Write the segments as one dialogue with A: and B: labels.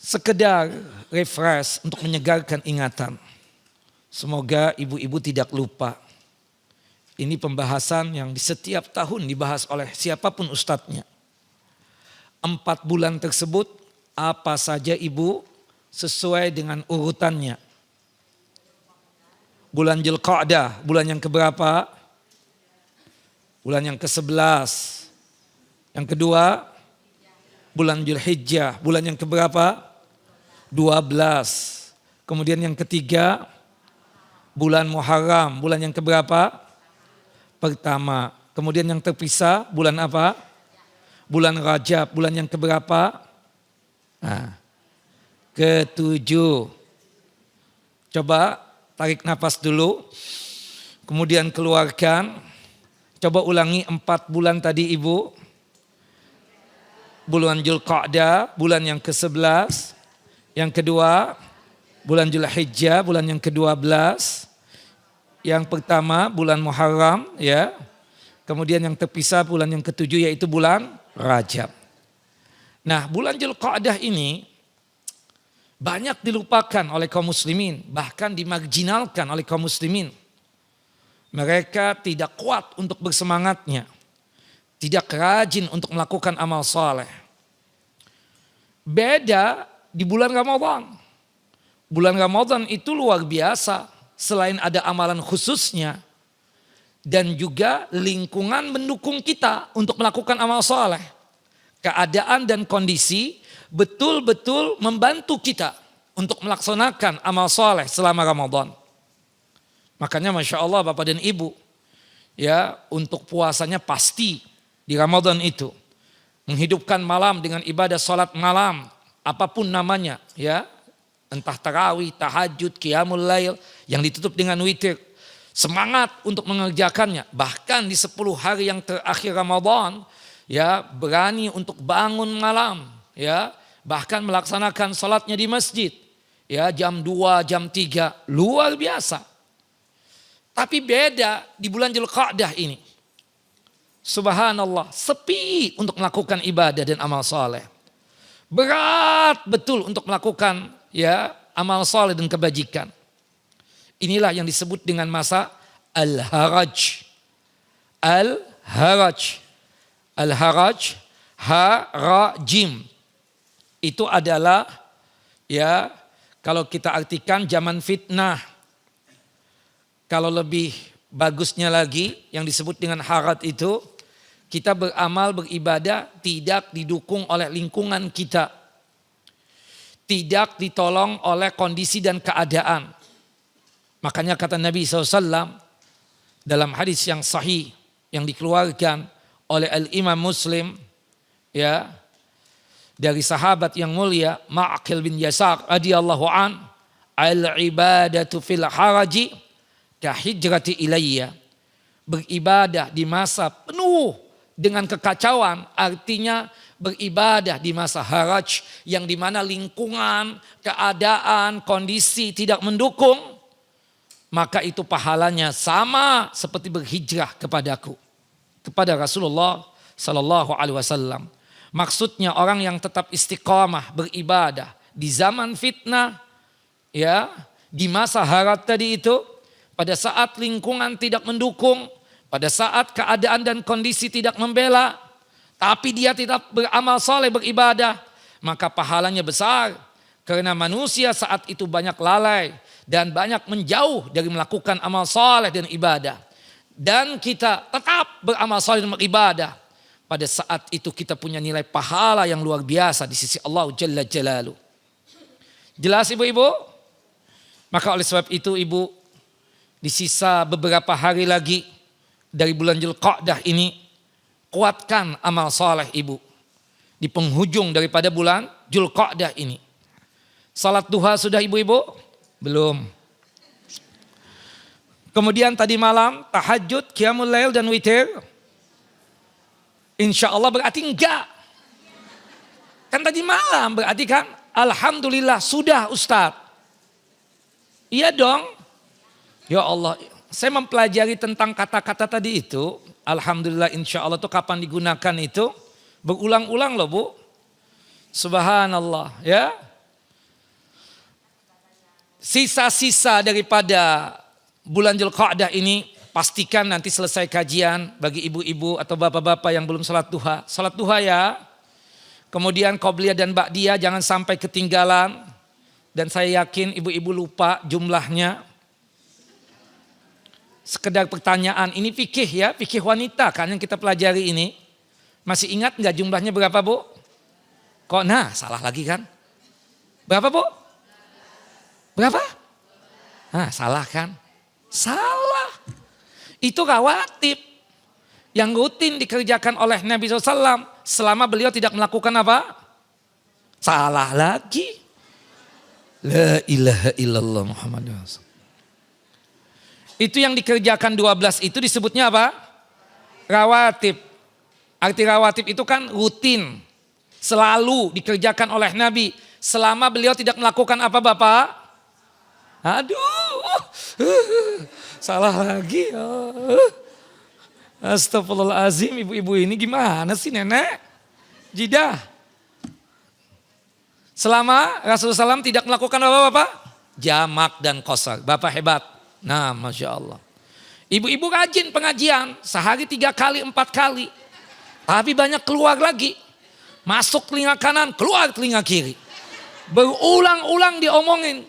A: Sekedar refresh untuk menyegarkan ingatan. Semoga ibu-ibu tidak lupa. Ini pembahasan yang di setiap tahun dibahas oleh siapapun ustadznya. 4 bulan tersebut apa saja ibu sesuai dengan urutannya. Bulan Dzulqa'dah, bulan yang keberapa? Bulan yang ke-11. Yang kedua, bulan Dzulhijjah, bulan yang keberapa? 12. Kemudian yang ketiga, bulan Muharram, bulan yang keberapa? Pertama. Kemudian yang terpisah, bulan apa? Bulan Rajab, bulan yang keberapa? Nah, ke-7. Coba tarik nafas dulu, kemudian keluarkan. Coba ulangi 4 bulan tadi ibu. Bulan Dzulqa'dah, bulan yang ke-11. Yang kedua, bulan Dzulhijjah, bulan yang ke-12. Yang pertama, bulan Muharram, ya. Kemudian yang terpisah bulan yang ke-7 yaitu bulan Rajab. Nah, bulan Dzulqa'dah ini banyak dilupakan oleh kaum muslimin, bahkan dimarginalkan oleh kaum muslimin. Mereka tidak kuat untuk bersemangatnya, tidak rajin untuk melakukan amal saleh. Beda di bulan Ramadan. Bulan Ramadan itu luar biasa, selain ada amalan khususnya dan juga lingkungan mendukung kita untuk melakukan amal saleh. Keadaan dan kondisi betul-betul membantu kita untuk melaksanakan amal saleh selama Ramadan. Makanya Masya Allah Bapak dan Ibu, ya, untuk puasanya pasti di Ramadan itu menghidupkan malam dengan ibadah salat malam, apapun namanya, ya, entah tarawih, tahajud, qiyamul lail yang ditutup dengan witir. Semangat untuk mengerjakannya. Bahkan di 10 hari yang terakhir Ramadan, ya, berani untuk bangun malam, ya, bahkan melaksanakan salatnya di masjid, ya, jam 2, jam 3, luar biasa. Tapi beda di bulan Dzulqa'dah ini. Subhanallah, sepi untuk melakukan ibadah dan amal saleh. Berat betul untuk melakukan, ya, amal saleh dan kebajikan. Inilah yang disebut dengan masa al-haraj. Al-haraj. Al-haraj, harajim. Itu adalah, ya, kalau kita artikan zaman fitnah. Kalau lebih bagusnya lagi yang disebut dengan harat itu, kita beramal beribadah tidak didukung oleh lingkungan kita. Tidak ditolong oleh kondisi dan keadaan. Makanya kata Nabi SAW dalam hadis yang sahih yang dikeluarkan oleh Al-Imam Muslim, ya, dari sahabat yang mulia Ma'aqil bin Yasar radhiyallahu an, al-ibadatu fil haraji kahijrati ilayya. Beribadah di masa penuh dengan kekacauan artinya beribadah di masa haraj yang dimana lingkungan, keadaan, kondisi tidak mendukung, maka itu pahalanya sama seperti berhijrah kepadaku, kepada Rasulullah Sallallahu Alaihi Wasallam. Maksudnya orang yang tetap istiqamah beribadah di zaman fitnah, ya, di masa harat tadi itu, pada saat lingkungan tidak mendukung, pada saat keadaan dan kondisi tidak membela, tapi dia tidak beramal saleh beribadah, maka pahalanya besar. Karena manusia saat itu banyak lalai dan banyak menjauh dari melakukan amal saleh dan ibadah. Dan kita tetap beramal saleh dan beribadah. Pada saat itu kita punya nilai pahala yang luar biasa di sisi Allah Jalla Jalaluh. Jelas ibu-ibu? Maka oleh sebab itu ibu, di sisa beberapa hari lagi dari bulan Dzulqa'dah ini, kuatkan amal saleh ibu. Di penghujung daripada bulan Dzulqa'dah ini. Salat duha sudah ibu-ibu? Belum. Kemudian tadi malam tahajud, qiyamul lail dan witir. Insya Allah berarti enggak. Kan tadi malam berarti kan alhamdulillah sudah Ustadz. Iya dong. Ya Allah, saya mempelajari tentang kata-kata tadi itu. Alhamdulillah insya Allah itu kapan digunakan itu. Berulang-ulang loh Bu. Subhanallah, ya. sisa-sisa daripada bulan Dzulqa'dah ini pastikan nanti selesai kajian bagi ibu-ibu atau bapak-bapak yang belum salat duha. Salat duha ya. Kemudian qobliyah dan ba'diyah jangan sampai ketinggalan. Dan saya yakin ibu-ibu lupa jumlahnya. Sekedar pertanyaan, ini fikih ya, fikih wanita kan yang kita pelajari ini. Masih ingat nggak jumlahnya berapa Bu? Kok nah salah lagi kan? Berapa Bu? Berapa? Nah salah kan? Salah. Itu rawatib yang rutin dikerjakan oleh Nabi SAW selama beliau tidak melakukan apa? Salah lagi. La ilaha illallah Muhammad Rasul. Itu yang dikerjakan 12 itu disebutnya apa? Rawatib. Arti rawatib itu kan rutin. Selalu dikerjakan oleh Nabi. Selama beliau tidak melakukan apa Bapak? Aduh. Salah lagi. Astagfirullahaladzim, ibu-ibu ini gimana sih nenek? Jidah. Selama Rasulullah SAW tidak melakukan apa Bapak? Jamak dan qasar. Bapak hebat. Nah Masya Allah. Ibu-ibu rajin pengajian. Sehari 3 kali, 4 kali. Tapi banyak keluar lagi. Masuk telinga kanan, keluar telinga kiri. Berulang-ulang diomongin.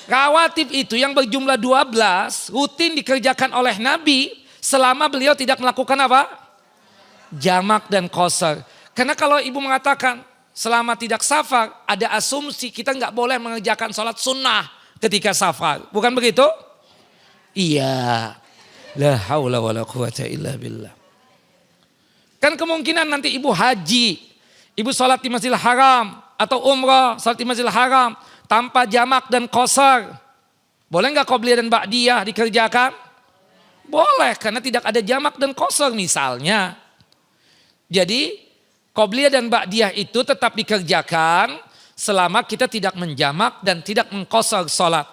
A: Rawatib itu yang berjumlah 12 rutin dikerjakan oleh Nabi selama beliau tidak melakukan apa? Jamak dan qasar. Karena kalau ibu mengatakan selama tidak safar ada asumsi kita nggak boleh mengerjakan sholat sunnah ketika safar. Bukan begitu? Iya. La haula wala quwata illa billah. Kan kemungkinan nanti ibu haji, ibu sholat di Masjidil Haram atau umrah, sholat di Masjidil Haram tanpa jamak dan qasar. Boleh nggak qobliyah dan ba'diyah dikerjakan? Boleh, karena tidak ada jamak dan qasar misalnya. Jadi qobliyah dan ba'diyah itu tetap dikerjakan selama kita tidak menjamak dan tidak mengqasar sholat.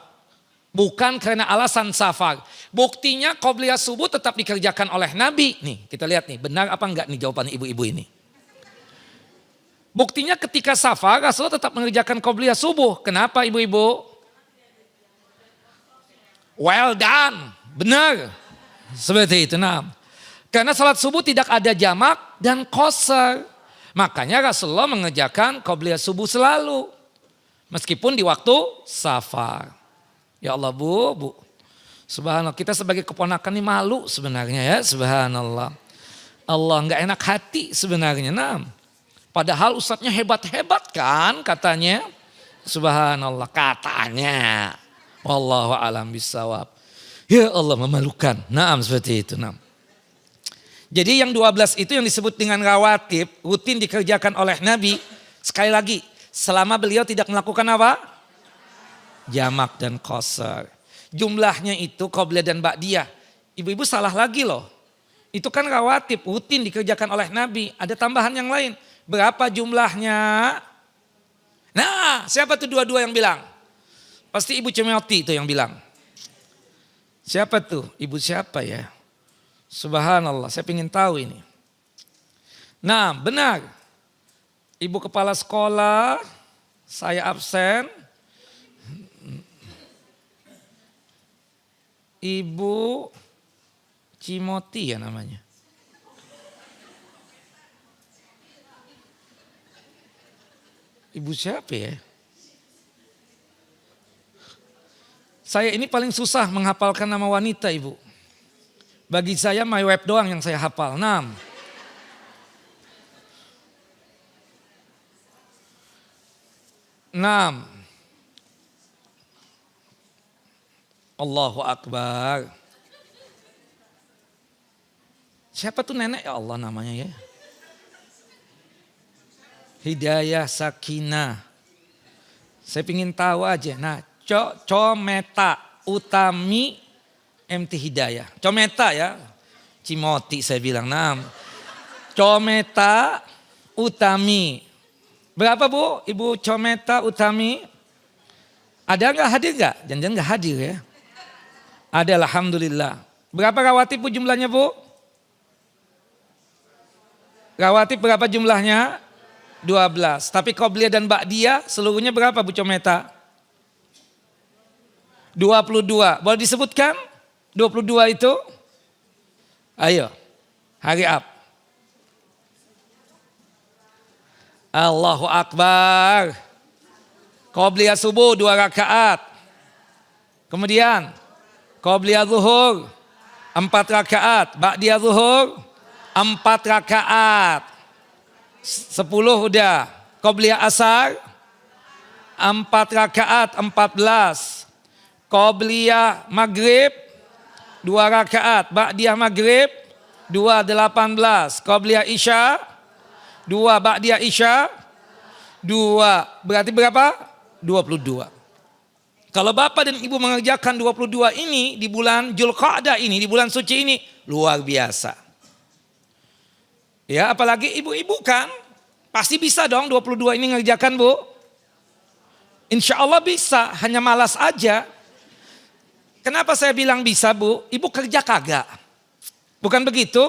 A: Bukan karena alasan safar. Buktinya qobliyah subuh tetap dikerjakan oleh Nabi. Nih kita lihat nih benar apa enggak nih jawaban ibu-ibu ini. Buktinya ketika safar Rasulullah tetap mengerjakan qobliyah subuh. Kenapa ibu-ibu? Well done. Benar. Seperti itu. Nah. Karena salat subuh tidak ada jamak dan qasar. Makanya Rasulullah mengerjakan qobliyah subuh selalu. Meskipun di waktu safar. Ya Allah Bu. Subhanallah, kita sebagai keponakan ini malu sebenarnya ya, subhanallah. Allah enggak enak hati sebenarnya. Nah, padahal ustadznya hebat-hebat kan katanya. Subhanallah katanya. Wallahu a'lam bishawab. Ya Allah memalukan. Naam seperti itu. Naam. Jadi yang 12 itu yang disebut dengan rawatib, rutin dikerjakan oleh Nabi. Sekali lagi, selama beliau tidak melakukan apa? Jamak dan qasar. Jumlahnya itu qobliyah dan ba'diyah. Ibu-ibu salah lagi loh. Itu kan rawatib, rutin dikerjakan oleh Nabi. Ada tambahan yang lain. Berapa jumlahnya? Nah, siapa tuh dua-dua yang bilang? Pasti Ibu Cemoti itu yang bilang. Siapa tuh? Ibu siapa ya? Subhanallah, saya ingin tahu ini. Nah, benar. Ibu kepala sekolah, saya absen. Ibu Cimoti ya namanya. Ibu siapa ya? Saya ini paling susah menghafalkan nama wanita ibu. Bagi saya my web doang yang saya hafal. 6. Allahu Akbar. Siapa tuh nenek ya Allah namanya ya? Hidayah Sakinah. Saya ingin tahu aja. Nah, Cometa Utami MT Hidayah. Cometa ya. Cimoti saya bilang. Nah, Cometa Utami. Berapa Bu? Ibu Cometa Utami? Ada nggak hadir nggak? Jangan-jangan nggak hadir ya? Ada, alhamdulillah. Berapa rawatib Bu jumlahnya Bu? Rawatib berapa jumlahnya? 12. Tapi qobliyah dan ba'diyah seluruhnya berapa Bu Cometa? 22. Boleh disebutkan 22 itu? Ayo, hurry up. Allahu Akbar. Qobliyah subuh 2 rakaat. Kemudian qobliyah zuhur 4 rakaat. Ba'diyah zuhur 4 rakaat. 10 udah. Qobliyah asar 4 rakaat 14. Qobliyah maghrib 2 rakaat. Ba'diyah maghrib 2 18. Qobliyah isya 2, ba'diyah isya 2. Berarti berapa? 22. Kalau Bapak dan Ibu mengerjakan 22 ini di bulan Dzulqa'dah ini, di bulan suci ini, luar biasa. Ya, apalagi ibu-ibu kan pasti bisa dong 22 ini mengerjakan, Bu. Insya Allah bisa, hanya malas aja. Kenapa saya bilang bisa, Bu? Ibu kerja kagak? Bukan begitu?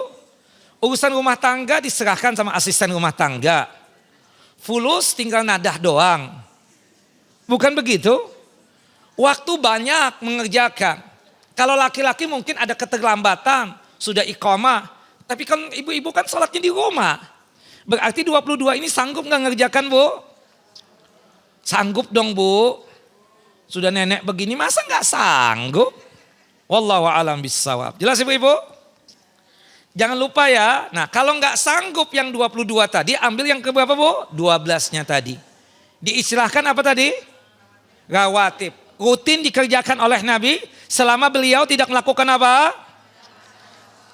A: Urusan rumah tangga diserahkan sama asisten rumah tangga. Fulus tinggal nadah doang. Bukan begitu? Waktu banyak mengerjakan. Kalau laki-laki mungkin ada keterlambatan, sudah iqamah. Tapi kan ibu-ibu kan sholatnya di rumah. Berarti 22 ini sanggup gak ngerjakan, Bu? Sanggup dong, Bu. Sudah nenek begini masa gak sanggup? Wallahu a'lam bissawab. Jelas ibu-ibu? Jangan lupa ya, nah kalau nggak sanggup yang 22 tadi, ambil yang keberapa, Bu? 12-nya tadi. Diistilahkan apa tadi? Rawatib. Rutin dikerjakan oleh Nabi selama beliau tidak melakukan apa?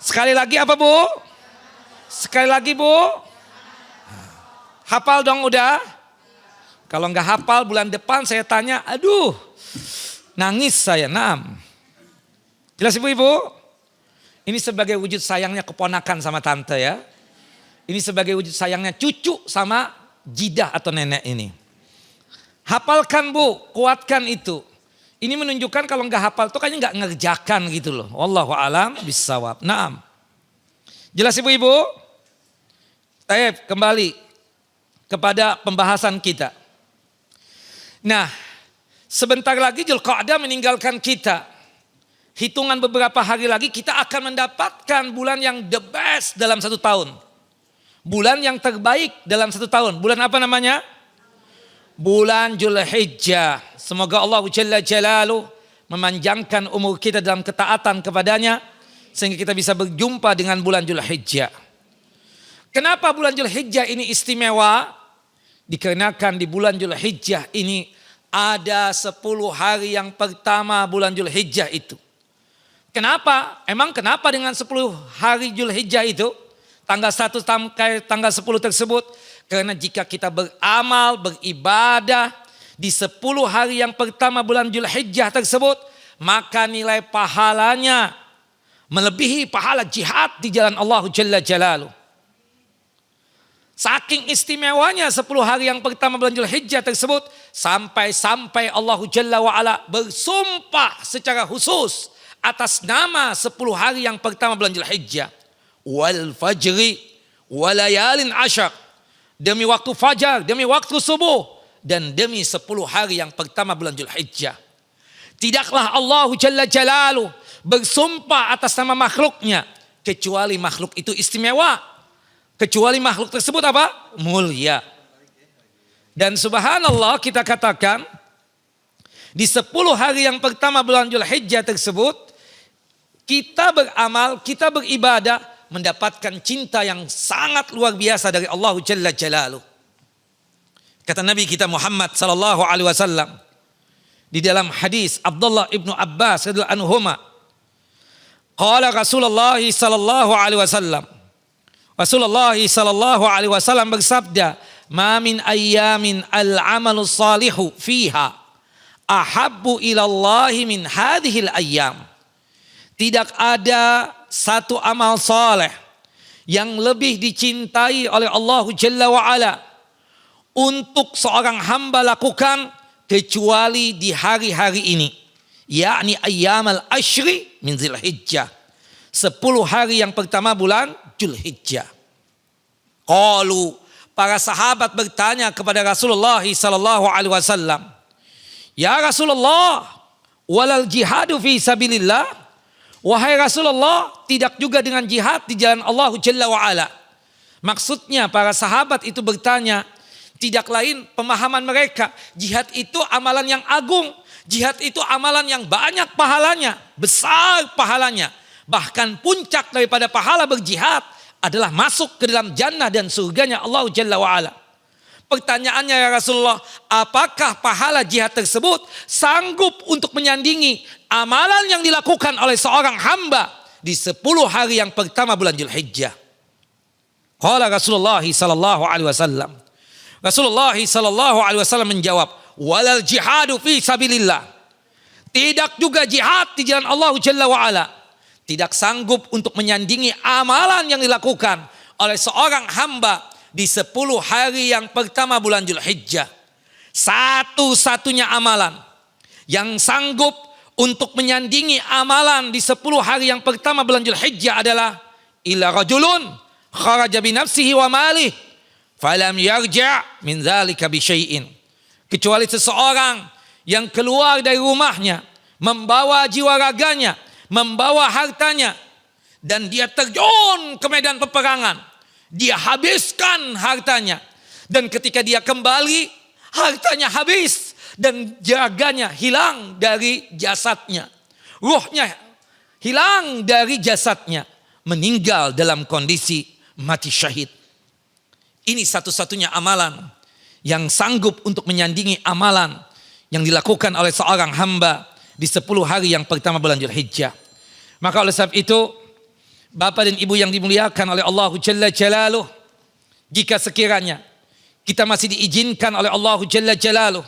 A: Sekali lagi apa, Bu? Sekali lagi, Bu? Hafal dong udah? Kalau nggak hafal bulan depan saya tanya, aduh nangis saya, naam. Jelas ibu-ibu? Ini sebagai wujud sayangnya keponakan sama tante ya. Ini sebagai wujud sayangnya cucu sama jidah atau nenek ini. Hafalkan, Bu, kuatkan itu. Ini menunjukkan kalau nggak hafal tuh kayaknya nggak ngerjakan gitu loh. Wallahu a'lam bissawab. Naam. Jelas ibu-ibu? Baik, kembali kepada pembahasan kita. Nah, sebentar lagi Dzulqa'dah meninggalkan kita. Hitungan beberapa hari lagi kita akan mendapatkan bulan yang the best dalam 1 tahun. Bulan yang terbaik dalam 1 tahun. Bulan apa namanya? Bulan Dzulhijjah. Semoga Allah Jalla Jalaluhu memanjangkan umur kita dalam ketaatan kepadanya. Sehingga kita bisa berjumpa dengan bulan Dzulhijjah. Kenapa bulan Dzulhijjah ini istimewa? Dikarenakan di bulan Dzulhijjah ini ada 10 hari yang pertama bulan Dzulhijjah itu. Kenapa? Emang kenapa dengan 10 hari Dzulhijjah itu? Tanggal 1 sampai tanggal 10 tersebut. Karena jika kita beramal, beribadah di 10 hari yang pertama bulan Dzulhijjah tersebut. Maka nilai pahalanya melebihi pahala jihad di jalan Allah Jalla Jalaluhu. Saking istimewanya 10 hari yang pertama bulan Dzulhijjah tersebut. Sampai Allah Jalla wa'ala bersumpah secara khusus atas nama 10 hari yang pertama bulan Dzulhijjah. Wal fajri walayalin asyar. Demi waktu fajar, demi waktu subuh. Dan demi 10 hari yang pertama bulan Dzulhijjah. Tidaklah Allah Jalla Jalaluhu bersumpah atas nama makhluknya. Kecuali makhluk itu istimewa. Kecuali makhluk tersebut apa? Mulia. Dan subhanallah kita katakan. Di 10 hari yang pertama bulan Dzulhijjah tersebut. Kita beramal, kita beribadah, mendapatkan cinta yang sangat luar biasa dari Allah Jalla Jalaluhu. Kata Nabi kita Muhammad sallallahu alaihi wasallam di dalam hadis Abdullah ibnu Abbas radhiyallahu anhuma, qala Rasulullah sallallahu alaihi wasallam, Rasulullah sallallahu alaihi wasallam bersabda, "Ma min ayyamin al-amalu salihu fiha ahabbu ila Allah min hadhil ayyam." Tidak ada satu amal saleh yang lebih dicintai oleh Allah Jalla wa'ala untuk seorang hamba lakukan kecuali di hari-hari ini. Yakni ayyamal ashri min Dzulhijjah. 10 hari yang pertama bulan Dzulhijjah. Qalu, para sahabat bertanya kepada Rasulullah sallallahu alaihi wasallam, "Ya Rasulullah, walal jihadu fi sabilillah. Wahai Rasulullah, tidak juga dengan jihad di jalan Allah Jalla wa'ala. Maksudnya para sahabat itu bertanya, tidak lain pemahaman mereka, jihad itu amalan yang agung, jihad itu amalan yang banyak pahalanya, besar pahalanya. Bahkan puncak daripada pahala berjihad adalah masuk ke dalam jannah dan surganya Allah Jalla wa'ala. Pertanyaannya ya Rasulullah, apakah pahala jihad tersebut sanggup untuk menyandingi amalan yang dilakukan oleh seorang hamba di 10 hari yang pertama bulan Dzulhijjah? Qala Rasulullah sallallahu alaihi wasallam. Rasulullah sallallahu alaihi wasallam menjawab, walal jihadu fi sabilillah. Tidak juga jihad di jalan Allah Jalla wa'ala tidak sanggup untuk menyandingi amalan yang dilakukan oleh seorang hamba di 10 hari yang pertama bulan Dzulhijjah. Satu-satunya amalan yang sanggup untuk menyandingi amalan di 10 hari yang pertama bulan Dzulhijjah adalah illa rajulun kharaja bi nafsihi wa malih falam yarja' min dzalika bi syai'in. Kecuali seseorang yang keluar dari rumahnya membawa jiwa raganya, membawa hartanya, dan dia terjun ke medan peperangan. Dia habiskan hartanya, dan ketika dia kembali hartanya habis dan jaganya hilang dari jasadnya. Ruhnya hilang dari jasadnya, meninggal dalam kondisi mati syahid. Ini satu-satunya amalan yang sanggup untuk menyandingi amalan yang dilakukan oleh seorang hamba di 10 hari yang pertama bulan Dzulhijjah. Maka oleh sebab itu, Bapak dan Ibu yang dimuliakan oleh Allah Jalla Jalaluh, jika sekiranya kita masih diizinkan oleh Allah Jalla Jalaluh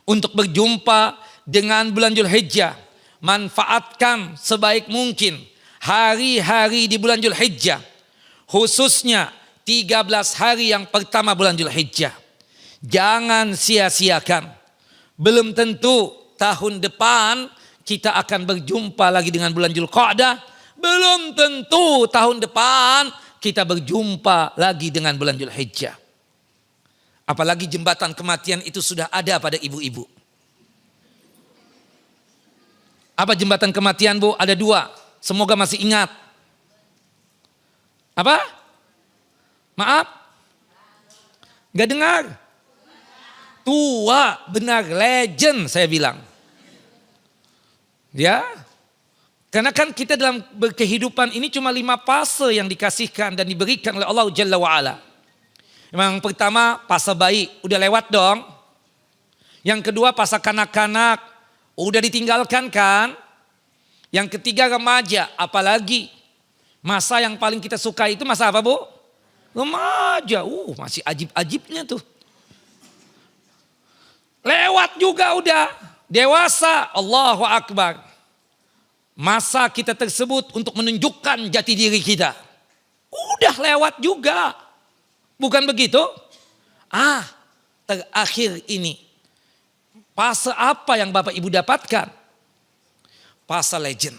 A: untuk berjumpa dengan bulan Dzulhijjah, manfaatkan sebaik mungkin hari-hari di bulan Dzulhijjah, khususnya 13 hari yang pertama bulan Dzulhijjah. Jangan sia-siakan. Belum tentu tahun depan kita akan berjumpa lagi dengan bulan Dzulqa'dah. Belum tentu tahun depan kita berjumpa lagi dengan bulan Dzulhijjah. Apalagi jembatan kematian itu sudah ada pada ibu-ibu. Apa jembatan kematian, Bu? Ada 2. Semoga masih ingat. Apa? Maaf? Gak dengar? Tua, benar, legend saya bilang. Ya, karena kan kita dalam berkehidupan ini cuma 5 fase yang dikasihkan dan diberikan oleh Allah Jalla wa'ala. Yang pertama fase bayi, udah lewat dong. Yang kedua fase kanak-kanak, udah ditinggalkan kan. Yang ketiga remaja, apalagi masa yang paling kita suka itu masa apa, Bu? Remaja, masih ajib-ajibnya tuh. Lewat juga udah, dewasa, Allahu Akbar. Masa kita tersebut untuk menunjukkan jati diri kita. Udah lewat juga. Bukan begitu? Terakhir ini. Fase apa yang Bapak Ibu dapatkan? Fase legend.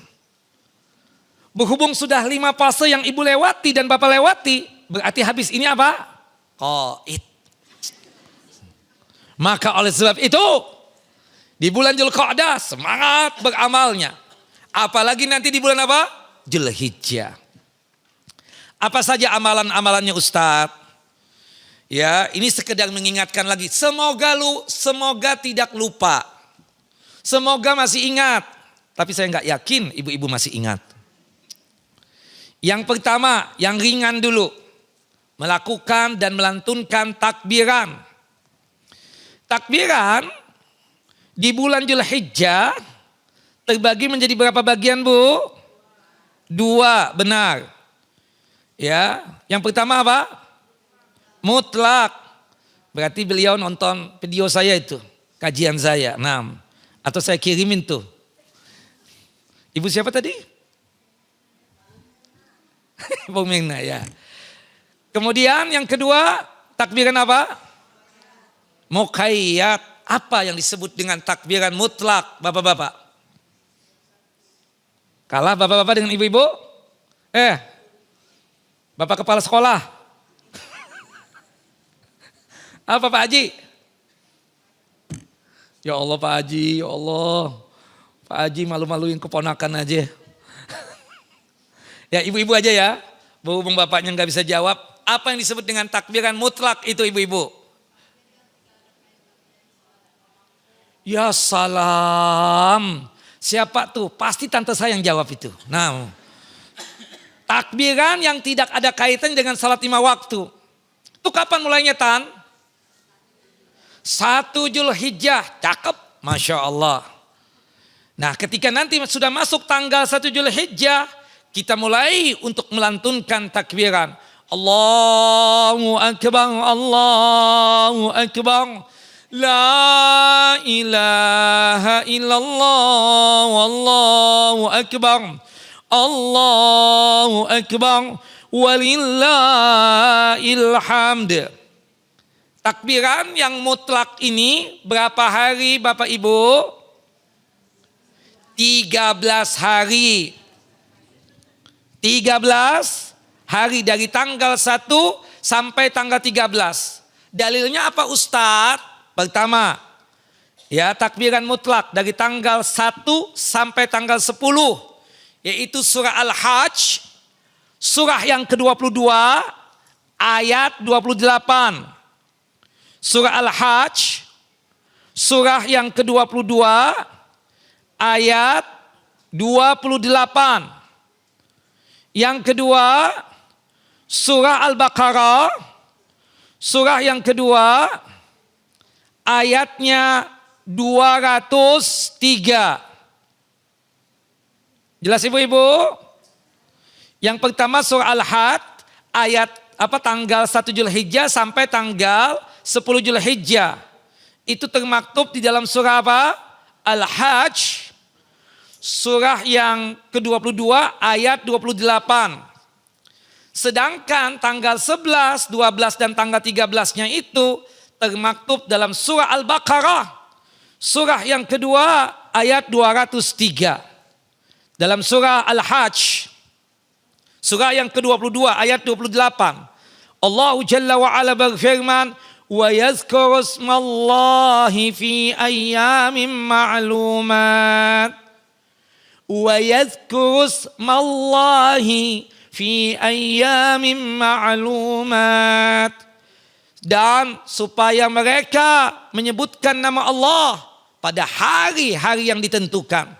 A: Berhubung sudah 5 fase yang Ibu lewati dan Bapak lewati, berarti habis ini apa? Qaid. Maka oleh sebab itu, di bulan Dzulqa'dah semangat beramalnya. Apalagi nanti di bulan apa? Dzulhijjah. Apa saja amalan-amalannya Ustadz? Ya, ini sekedar mengingatkan lagi. Semoga tidak lupa. Semoga masih ingat. Tapi saya nggak yakin ibu-ibu masih ingat. Yang pertama, yang ringan dulu. Melakukan dan melantunkan takbiran. Takbiran di bulan Dzulhijjah terbagi menjadi berapa bagian, Bu? 2, benar. Ya, yang pertama apa? Mutlak. Berarti beliau nonton video saya itu, kajian saya, 6. Atau saya kirimin tuh. Ibu siapa tadi? Bung Mirna, ya. Kemudian yang kedua, takbiran apa? Muqayyad. Apa yang disebut dengan takbiran mutlak, Bapak-bapak? Kalah Bapak-bapak dengan ibu-ibu? Bapak kepala sekolah. Apa Pak Haji? Ya Allah Pak Haji, ya Allah. Pak Haji malu-maluin keponakan aja. Ya ibu-ibu aja ya. Berhubung bapaknya nggak bisa jawab. Apa yang disebut dengan takbiran mutlak itu ibu-ibu? Ya salam. Siapa tuh? Pasti tante saya yang jawab itu. Nah, takbiran yang tidak ada kaitan dengan salat 5 waktu. Itu kapan mulainya Tan? 1 Zulhijjah. Cakep. Masya Allah. Nah ketika nanti sudah masuk tanggal 1 Zulhijjah. Kita mulai untuk melantunkan takbiran. Allahu Akbar, Allahu Akbar. La ilaha illallah, wallahu akbar. Allahu akbar, walillahil hamd. Takbiran yang mutlak ini berapa hari Bapak Ibu? 13 hari. 13 hari dari tanggal 1 sampai tanggal 13. Dalilnya apa Ustadz? Pertama, ya takbiran mutlak dari tanggal 1 sampai tanggal 10. Yaitu surah Al-Hajj, surah yang ke-22 ayat 28. Surah Al-Hajj, surah yang ke-22 ayat 28. Yang kedua, surah Al-Baqarah, surah yang kedua ayatnya 203. Jelas ibu-ibu? Yang pertama surah Al-Hajj ayat tanggal 1 Zulhijjah sampai tanggal 10 Zulhijjah. Itu termaktub di dalam surah apa? Al-Hajj. Surah yang ke-22 ayat 28. Sedangkan tanggal 11, 12 dan tanggal 13-nya itu termaktub dalam surah Al-Baqarah. Surah yang kedua ayat 203. Dalam surah Al-Hajj. Surah yang ke-22 ayat 28. Allah Jalla wa'ala berfirman. Wa yadhkuru ismallahi fi ayyamin ma'lumat. Wa yadhkuru ismallahi fi ayyamin ma'lumat. Dan supaya mereka menyebutkan nama Allah pada hari-hari yang ditentukan.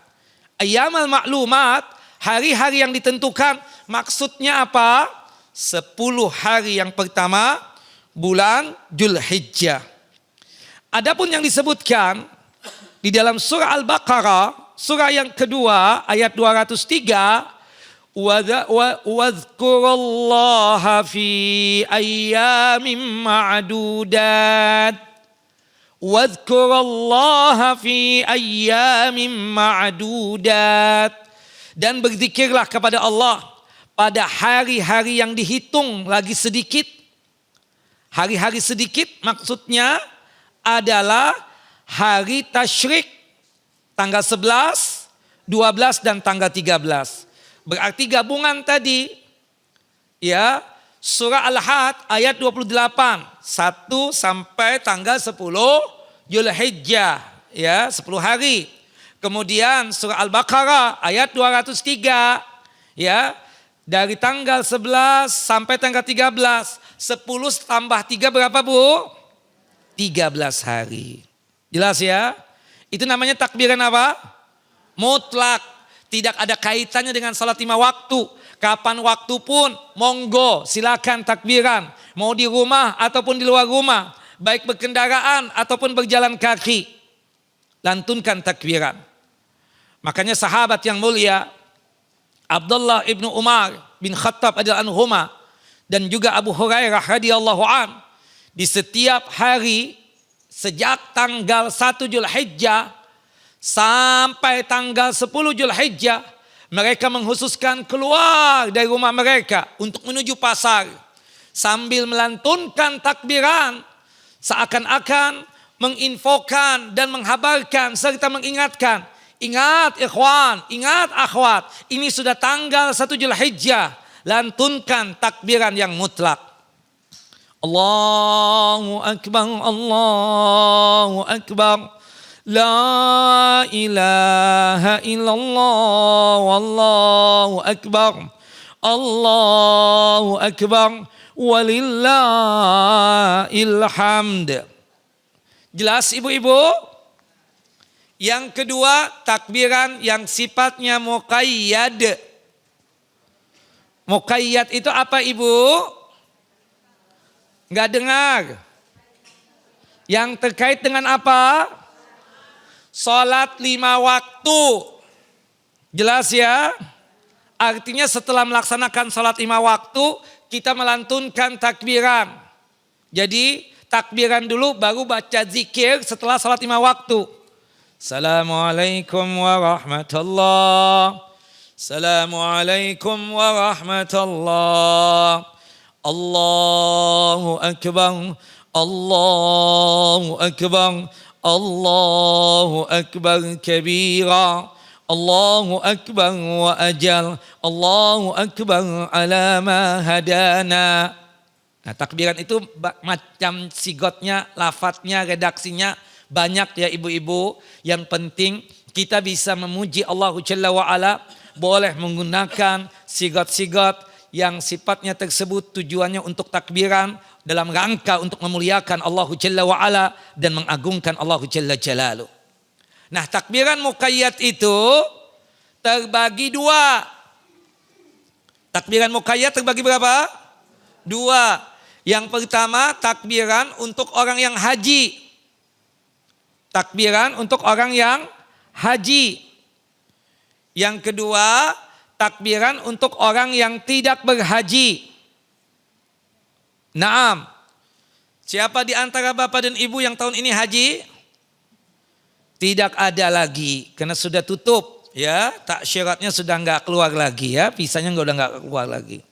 A: Ayyamal ma'lumat, hari-hari yang ditentukan. Maksudnya apa? 10 hari yang pertama bulan Zulhijjah. Adapun yang disebutkan di dalam surah Al-Baqarah, surah yang kedua ayat 203. Wadhkurullaha fi ayyamin ma'dudat. Wadhkurullaha fi ayyamin ma'dudat. Dan berzikirlah kepada Allah pada hari-hari yang dihitung lagi sedikit. Hari-hari sedikit maksudnya adalah hari tasyrik tanggal 11, 12 dan tanggal 13. Berarti gabungan tadi ya surah Al-Hajj ayat 28 1 sampai tanggal 10 Zulhijjah ya 10 hari. Kemudian surah Al-Baqarah ayat 203 ya dari tanggal 11 sampai tanggal 13. 10 tambah 3 berapa Bu? 13 hari. Jelas ya? Itu namanya takbiran apa? Mutlak. Tidak ada kaitannya dengan salat 5 waktu. Kapan waktu pun monggo silakan takbiran. Mau di rumah ataupun di luar rumah. Baik berkendaraan ataupun berjalan kaki. Lantunkan takbiran. Makanya sahabat yang mulia Abdullah ibnu Umar bin Khattab radhiyallahu anhuma dan juga Abu Hurairah radhiyallahu an di setiap hari sejak tanggal 1 Zulhijjah sampai tanggal 10 Zulhijjah mereka menghususkan keluar dari rumah mereka untuk menuju pasar sambil melantunkan takbiran seakan-akan menginfokan dan menghabarkan serta mengingatkan, ingat ikhwan, ingat akhwat, ini sudah tanggal 1 Zulhijjah, lantunkan takbiran yang mutlak. Allahu Akbar, Allahu Akbar. La ilaha illallah wallahu akbar. Allahu akbar walillahil hamd. Jelas ibu-ibu? Yang kedua, takbiran yang sifatnya muqayyad. Muqayyad itu apa ibu? Enggak dengar. Yang terkait dengan apa? Salat 5 waktu. Jelas ya? Artinya setelah melaksanakan salat 5 waktu, kita melantunkan takbiran. Jadi takbiran dulu baru baca zikir setelah salat 5 waktu. Assalamualaikum warahmatullahi. Assalamualaikum warahmatullahi. Allahu akbar. Allahu akbar. Allahu akbar kabira. Allahu akbar wa ajal. Allahu akbar ala ma hadana. Nah, takbiran itu macam sigotnya, lafadznya, redaksinya banyak ya ibu-ibu. Yang penting kita bisa memuji Allah Jalla wa'ala. Boleh menggunakan sigot-sigot yang sifatnya tersebut tujuannya untuk takbiran dalam rangka untuk memuliakan Allah Jalla wa'ala dan mengagungkan Allah Jalla Jalaluh. Nah, takbiran muqayyad itu terbagi 2. Takbiran muqayyad terbagi berapa? 2. Yang pertama takbiran untuk orang yang haji. Takbiran untuk orang yang haji. Yang kedua, takbiran untuk orang yang tidak berhaji. Naam. Siapa di antara bapak dan ibu yang tahun ini haji? Tidak ada lagi, karena sudah tutup ya. Taksyiratnya sudah enggak keluar lagi ya, visanya udah enggak keluar lagi.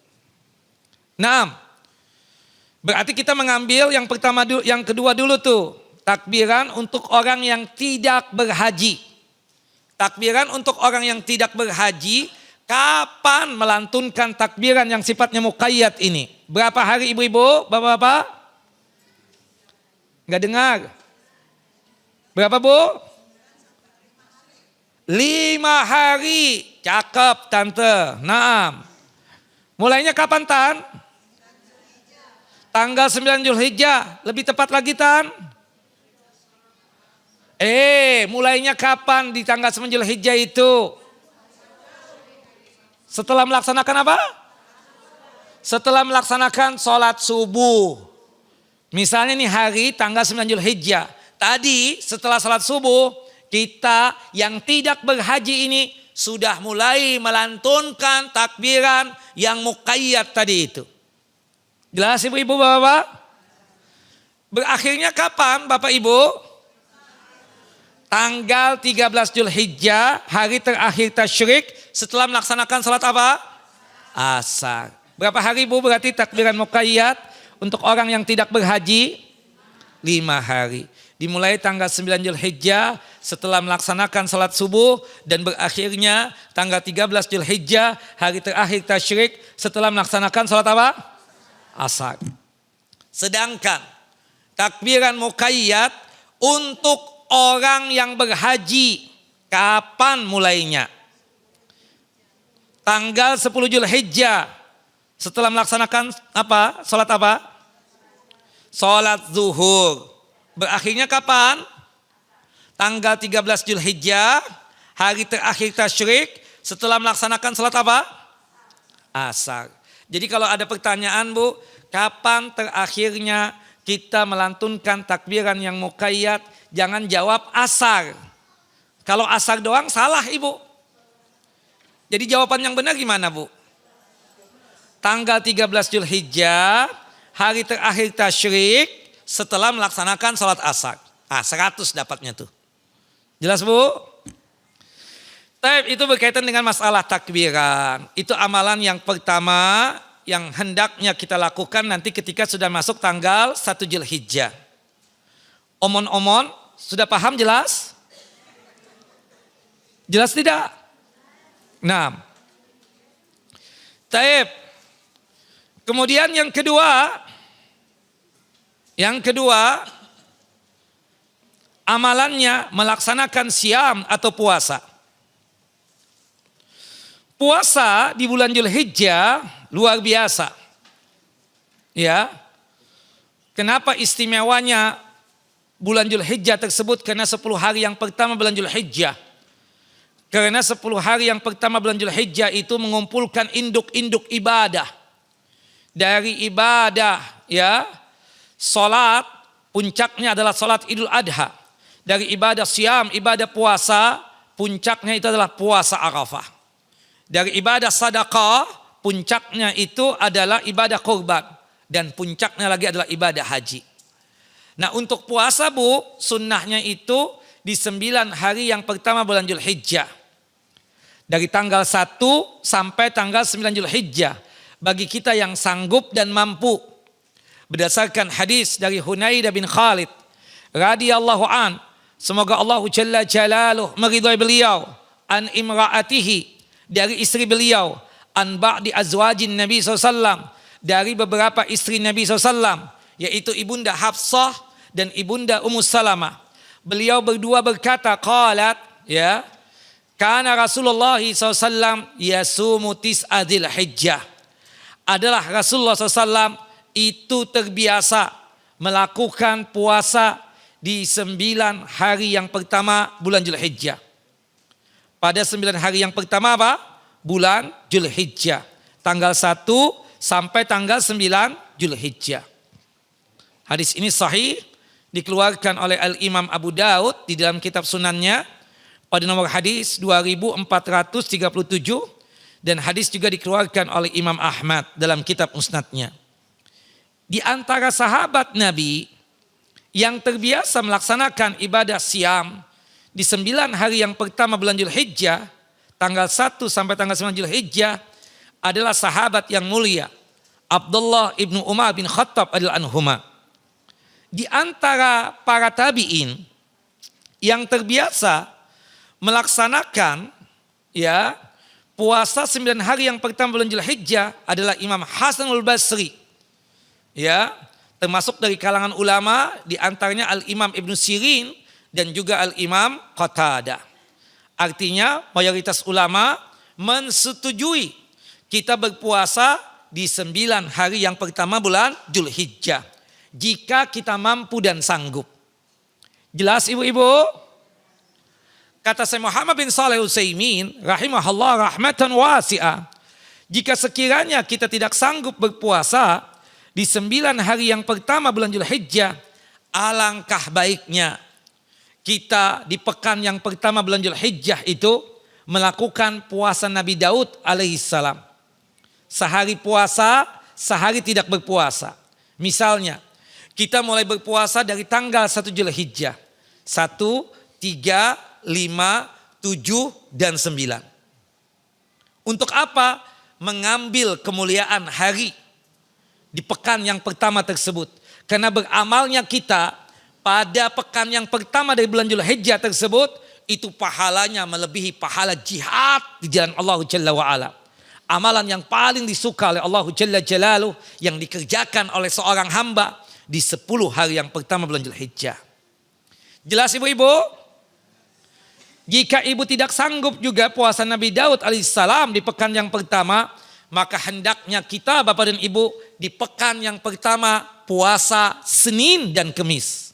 A: Naam. Berarti kita mengambil yang pertama dulu, yang kedua dulu tuh. Takbiran untuk orang yang tidak berhaji. Takbiran untuk orang yang tidak berhaji, kapan melantunkan takbiran yang sifatnya muqayyad ini? Berapa hari ibu-ibu, bapak-bapak? Enggak dengar. Berapa bu? 5 hari. Cakep tante. Naam. Mulainya kapan tan? Tanggal 9 Zulhijjah. Lebih tepat lagi tan? Mulainya kapan di tanggal 9 Zulhijjah itu? Setelah melaksanakan apa? Setelah melaksanakan sholat subuh. Misalnya nih hari tanggal 9 Zulhijjah. Tadi setelah sholat subuh, kita yang tidak berhaji ini sudah mulai melantunkan takbiran yang muqayyad tadi itu. Jelas ibu-ibu bapak-bapak? Berakhirnya kapan bapak ibu? Tanggal 13 Zulhijjah, hari terakhir tasyrik setelah melaksanakan salat apa? Asar. Berapa hari bu berarti takbiran muqayyad untuk orang yang tidak berhaji? 5 hari. Dimulai tanggal 9 Zulhijjah setelah melaksanakan salat subuh dan berakhirnya tanggal 13 Zulhijjah, hari terakhir tasyrik setelah melaksanakan salat apa? Asar. Sedangkan takbiran muqayyad untuk orang yang berhaji, kapan mulainya? Tanggal 10 Zulhijjah setelah melaksanakan apa? Salat apa? Salat zuhur. Berakhirnya kapan? Tanggal 13 Zulhijjah, hari terakhir tasyrik setelah melaksanakan salat apa? Asar. Jadi kalau ada pertanyaan bu, kapan terakhirnya kita melantunkan takbiran yang muqayyad? Jangan jawab asar. Kalau asar doang salah ibu. Jadi jawaban yang benar gimana bu? Tanggal 13 Zulhijjah, hari terakhir tasyrik setelah melaksanakan sholat asar. 100 dapatnya tuh. Jelas bu? Itu berkaitan dengan masalah takbiran. Itu amalan yang pertama yang hendaknya kita lakukan nanti ketika sudah masuk tanggal 1 Zulhijjah. Omon-omon, sudah paham jelas? Jelas tidak? Nah, taib. Kemudian yang kedua amalannya melaksanakan siam atau puasa. Puasa di bulan Dzulhijjah luar biasa. Ya. Kenapa istimewanya bulan Dzulhijjah tersebut? Karena 10 hari yang pertama bulan Dzulhijjah. Karena 10 hari yang pertama bulan Dzulhijjah itu mengumpulkan induk-induk ibadah. Dari ibadah ya, salat, puncaknya adalah salat Idul Adha. Dari ibadah siam, ibadah puasa, puncaknya itu adalah puasa Arafah. Dari ibadah sedekah, puncaknya itu adalah ibadah kurban. Dan puncaknya lagi adalah ibadah haji. Nah, untuk puasa Bu, sunnahnya itu di 9 hari yang pertama bulan Dzulhijjah. Dari tanggal 1 sampai tanggal 9 Dzulhijjah. Bagi kita yang sanggup dan mampu. Berdasarkan hadis dari Hunaidah bin Khalid radhiyallahu an, semoga Allah Jalla Jalaluh meridhai beliau, an imra'atihi, dari istri beliau, an ba'di azwajin Nabi SAW, dari beberapa istri Nabi SAW, yaitu ibunda Hafsah dan ibunda Ummu Salamah. Beliau berdua berkata, qalat, ya, kana Rasulullah SAW yasumu tis'a Dzulhijjah. Adalah Rasulullah SAW itu terbiasa melakukan puasa di 9 hari yang pertama bulan Dzulhijjah. Pada 9 hari yang pertama apa? Bulan Dzulhijjah. Tanggal 1 sampai tanggal 9 Dzulhijjah. Hadis ini sahih, dikeluarkan oleh Al-Imam Abu Daud di dalam kitab sunannya pada nomor hadis 2437, dan hadis juga dikeluarkan oleh Imam Ahmad dalam kitab musnadnya. Di antara sahabat Nabi yang terbiasa melaksanakan ibadah siam di 9 hari yang pertama bulan Dzulhijjah, tanggal 1 sampai tanggal 9 Dzulhijjah, adalah sahabat yang mulia Abdullah ibnu Umar bin Khattab radhiyallahu anhuma. Di antara para tabi'in yang terbiasa melaksanakan ya puasa 9 hari yang pertama bulan Dzulhijjah adalah Imam Hasanul Basri. Ya, termasuk dari kalangan ulama, di antaranya Al-Imam Ibnu Sirin dan juga Al-Imam Qatadah. Artinya mayoritas ulama mensetujui kita berpuasa di 9 hari yang pertama bulan Dzulhijjah, jika kita mampu dan sanggup. Jelas ibu-ibu? Kata Syekh Muhammad bin Shalih Utsaimin rahimahullah rahmatan wasi'ah, jika sekiranya kita tidak sanggup berpuasa di 9 hari yang pertama bulan Dzulhijjah, alangkah baiknya kita di pekan yang pertama bulan Dzulhijjah itu melakukan puasa Nabi Daud alaihissalam. Sehari puasa, sehari tidak berpuasa. Misalnya, kita mulai berpuasa dari tanggal 1 Dzulhijjah. 1, 3, 5, 7, dan 9. Untuk apa? Mengambil kemuliaan hari di pekan yang pertama tersebut. Karena beramalnya kita pada pekan yang pertama dari bulan Dzulhijjah tersebut, itu pahalanya melebihi pahala jihad di jalan Allah Jalla wa'ala. Amalan yang paling disuka oleh Allah Jalla Jalaluh yang dikerjakan oleh seorang hamba di 10 hari yang pertama bulan Dzulhijjah. Jelas ibu-ibu? Jika ibu tidak sanggup juga puasa Nabi Daud alaihissalam di pekan yang pertama, maka hendaknya kita Bapak dan Ibu di pekan yang pertama puasa Senin dan Kemis.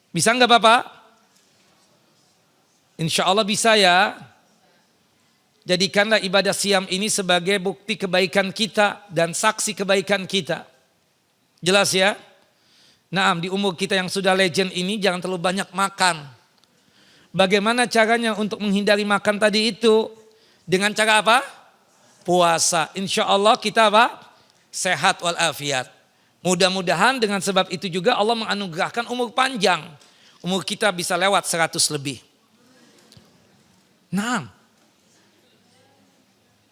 A: Bisa enggak Bapak? Insya Allah bisa ya. Jadikanlah ibadah siam ini sebagai bukti kebaikan kita dan saksi kebaikan kita. Jelas ya? Naam, di umur kita yang sudah legend ini jangan terlalu banyak makan. Bagaimana caranya untuk menghindari makan tadi itu? Dengan cara apa? Puasa. Insya Allah kita apa? Sehat walafiat. Mudah-mudahan dengan sebab itu juga Allah menganugerahkan umur panjang. Umur kita bisa lewat 100 lebih. Naam.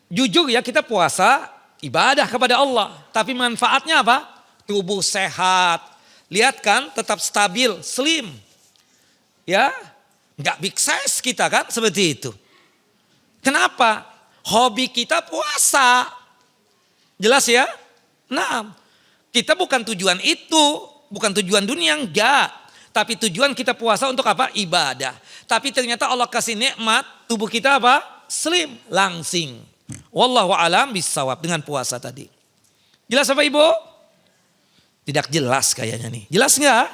A: Jujur ya, kita puasa ibadah kepada Allah. Tapi manfaatnya apa? Tubuh sehat. Lihat kan, tetap stabil, slim. Ya, nggak big size kita kan seperti itu. Kenapa? Hobi kita puasa. Jelas ya? Nah, kita bukan tujuan itu, bukan tujuan dunia, enggak. Tapi tujuan kita puasa untuk apa? Ibadah. Tapi ternyata Allah kasih nikmat, tubuh kita apa? Slim, langsing. Wallahu alam bisawab dengan puasa tadi. Jelas apa Ibu? Tidak jelas kayaknya nih. Jelas nggak?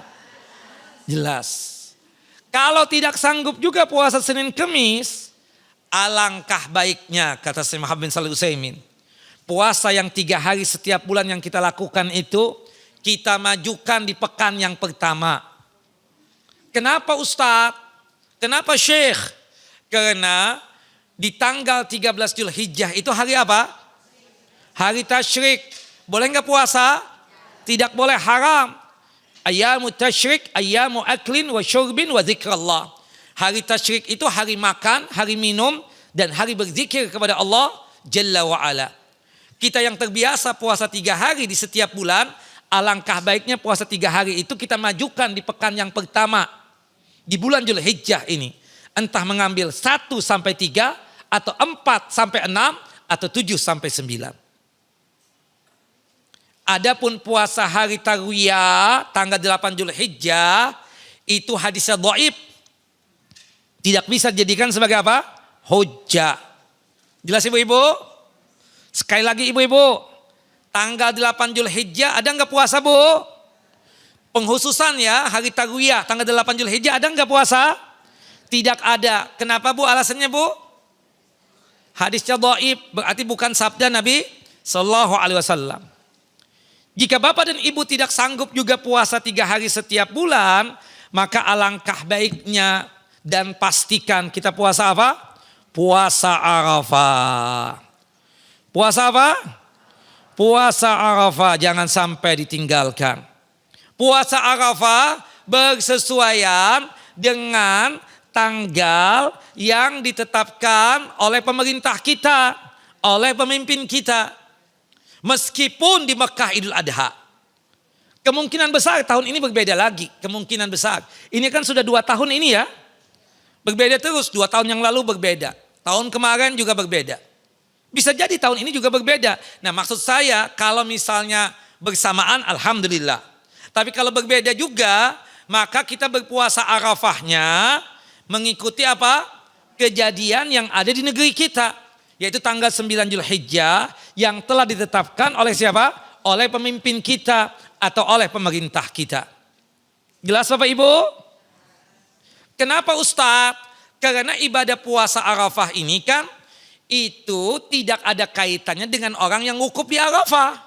A: Jelas. Kalau tidak sanggup juga puasa Senin Kemis, alangkah baiknya kata Syekh Muhammad bin Shalih Utsaimin. Puasa yang 3 hari setiap bulan yang kita lakukan itu kita majukan di pekan yang pertama. Kenapa Ustadz? Kenapa Syekh? Karena di tanggal 13 Zulhijjah itu hari apa? Hari tasyrik. Boleh nggak puasa? Tidak boleh, haram. Ayyamu tasyrik, ayyamu aklin wa syurbin wa zikrallah. Hari tasyrik itu hari makan, hari minum, dan hari berzikir kepada Allah Jalla wa'ala. Kita yang terbiasa puasa 3 hari di setiap bulan, alangkah baiknya puasa 3 hari itu kita majukan di pekan yang pertama. Di bulan Zulhijjah ini. Entah mengambil 1 sampai 3, atau 4 sampai 6, atau 7 sampai 9. Adapun puasa hari Tarwiyah tanggal 8 Zulhijjah itu hadisnya dhaif. Tidak bisa dijadikan sebagai apa? Hujjah. Jelas Ibu-ibu? Sekali lagi Ibu-ibu, tanggal 8 Zulhijjah ada enggak puasa Bu? Penghususan ya, hari Tarwiyah tanggal 8 Zulhijjah ada enggak puasa? Tidak ada. Kenapa Bu? Alasannya Bu? Hadisnya dhaif, berarti bukan sabda Nabi sallallahu alaihi wasallam. Jika Bapak dan Ibu tidak sanggup juga puasa 3 hari setiap bulan, maka alangkah baiknya dan pastikan kita puasa apa? Puasa Arafah. Puasa apa? Puasa Arafah, jangan sampai ditinggalkan. Puasa Arafah bersesuaian dengan tanggal yang ditetapkan oleh pemerintah kita, oleh pemimpin kita. Meskipun di Mekah Idul Adha. Kemungkinan besar tahun ini berbeda lagi. Kemungkinan besar. Ini kan sudah 2 tahun ini ya. Berbeda terus. 2 tahun yang lalu berbeda. Tahun kemarin juga berbeda. Bisa jadi tahun ini juga berbeda. Nah maksud saya kalau misalnya bersamaan alhamdulillah. Tapi kalau berbeda juga maka kita berpuasa Arafahnya mengikuti apa? Kejadian yang ada di negeri kita. Yaitu tanggal 9 Zulhijjah yang telah ditetapkan oleh siapa? Oleh pemimpin kita atau oleh pemerintah kita. Jelas Bapak Ibu? Kenapa Ustadz? Karena ibadah puasa Arafah ini kan itu tidak ada kaitannya dengan orang yang wukuf di Arafah.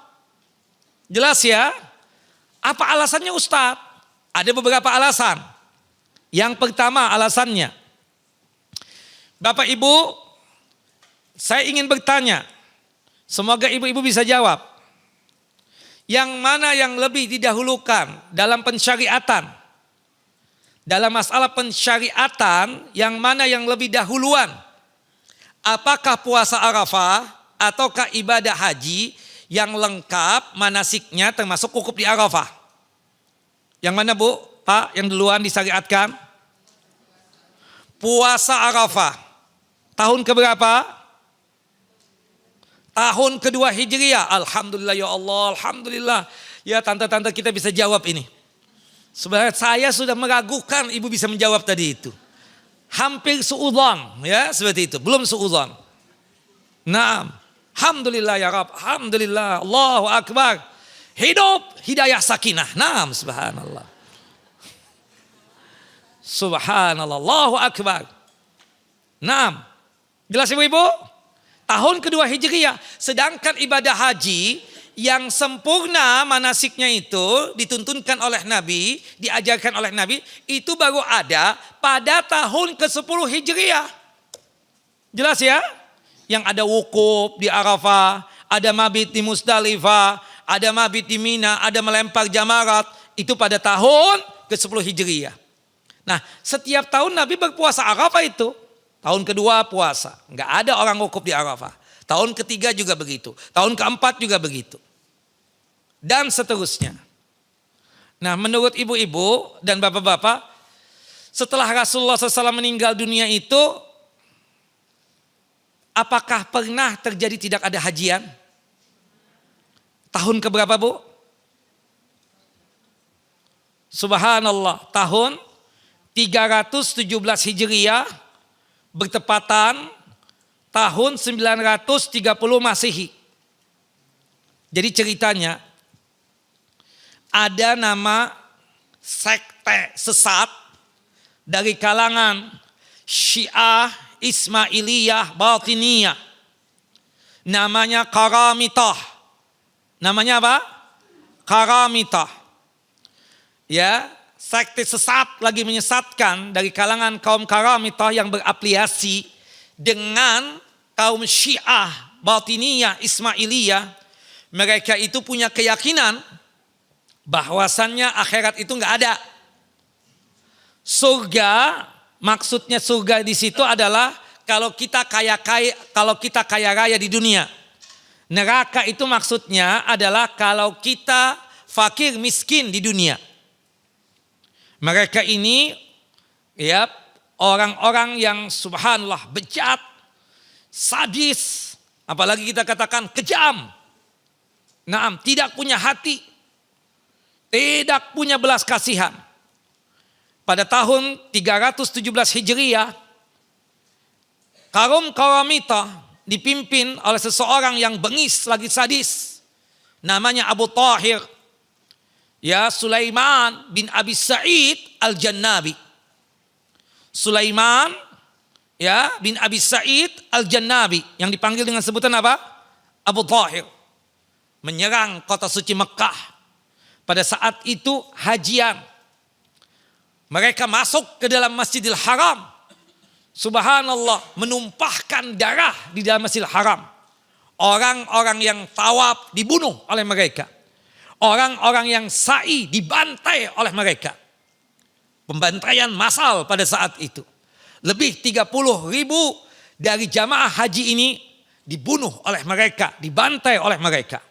A: Jelas ya? Apa alasannya Ustadz? Ada beberapa alasan. Yang pertama alasannya, Bapak Ibu, saya ingin bertanya, semoga ibu-ibu bisa jawab. Yang mana yang lebih didahulukan dalam pensyariatan? Dalam masalah pensyariatan, yang mana yang lebih dahuluan? Apakah puasa Arafah ataukah ibadah haji yang lengkap manasiknya termasuk wukuf di Arafah? Yang mana Bu? Pak, yang duluan disyariatkan? Puasa Arafah. Tahun keberapa? Tahun kedua Hijriah. Alhamdulillah ya Allah, alhamdulillah. Ya tante-tante kita bisa jawab ini. Sebenarnya saya sudah meragukan ibu bisa menjawab tadi itu. Hampir suudzon ya seperti itu, belum suudzon. Naam. Alhamdulillah ya Rabb, alhamdulillah, Allahu Akbar. Hidup hidayah sakinah. Naam, subhanallah. Subhanallah, Allahu Akbar. Naam. Jelas ibu-ibu? Tahun kedua Hijriah. Sedangkan ibadah haji yang sempurna manasiknya itu dituntunkan oleh Nabi, diajarkan oleh Nabi, itu baru ada pada tahun ke-10 Hijriah. Jelas ya? Yang ada wukuf di Arafah, ada mabit di Musdalifah, ada mabit di Mina, ada melempar jamarat, itu pada tahun ke-10 Hijriah. Nah, setiap tahun Nabi berpuasa Arafah itu. Tahun kedua puasa, nggak ada orang wukuf di Arafah. Tahun ketiga juga begitu, tahun keempat juga begitu. Dan seterusnya. Nah menurut ibu-ibu dan bapak-bapak, setelah Rasulullah SAW meninggal dunia itu, apakah pernah terjadi tidak ada hajian? Tahun keberapa Bu? Subhanallah, tahun 317 Hijriah bertepatan tahun 930 Masehi. Jadi ceritanya ada nama sekte sesat dari kalangan Syiah Ismailiyah Batiniyah. Namanya Karamitah. Namanya apa? Karamitah. Ya, sekte sesat lagi menyesatkan dari kalangan kaum Karamitah yang berafiliasi dengan kaum Syiah Batiniyah Ismailiyah. Mereka itu punya keyakinan bahwasannya akhirat itu nggak ada. Surga, maksudnya surga di situ adalah kalau kita kaya raya di dunia. Neraka itu maksudnya adalah kalau kita fakir miskin di dunia. Mereka ini ya orang-orang yang subhanallah bejat, sadis, apalagi kita katakan kejam. Naam, tidak punya hati, tidak punya belas kasihan. Pada tahun 317 Hijriah, kaum Karamitah dipimpin oleh seseorang yang bengis lagi sadis. Namanya Abu Tahir, ya Sulaiman bin Abi Sa'id Al-Jannabi. Sulaiman ya bin Abi Sa'id Al-Jannabi yang dipanggil dengan sebutan apa? Abu Tahir. Menyerang kota suci Mekah. Pada saat itu hajian. Mereka masuk ke dalam Masjidil Haram. Subhanallah, menumpahkan darah di dalam Masjidil Haram. Orang-orang yang tawaf dibunuh oleh mereka. Orang-orang yang sa'i dibantai oleh mereka. Pembantaian massal pada saat itu. Lebih 30.000 dari jamaah haji ini dibunuh oleh mereka, dibantai oleh mereka.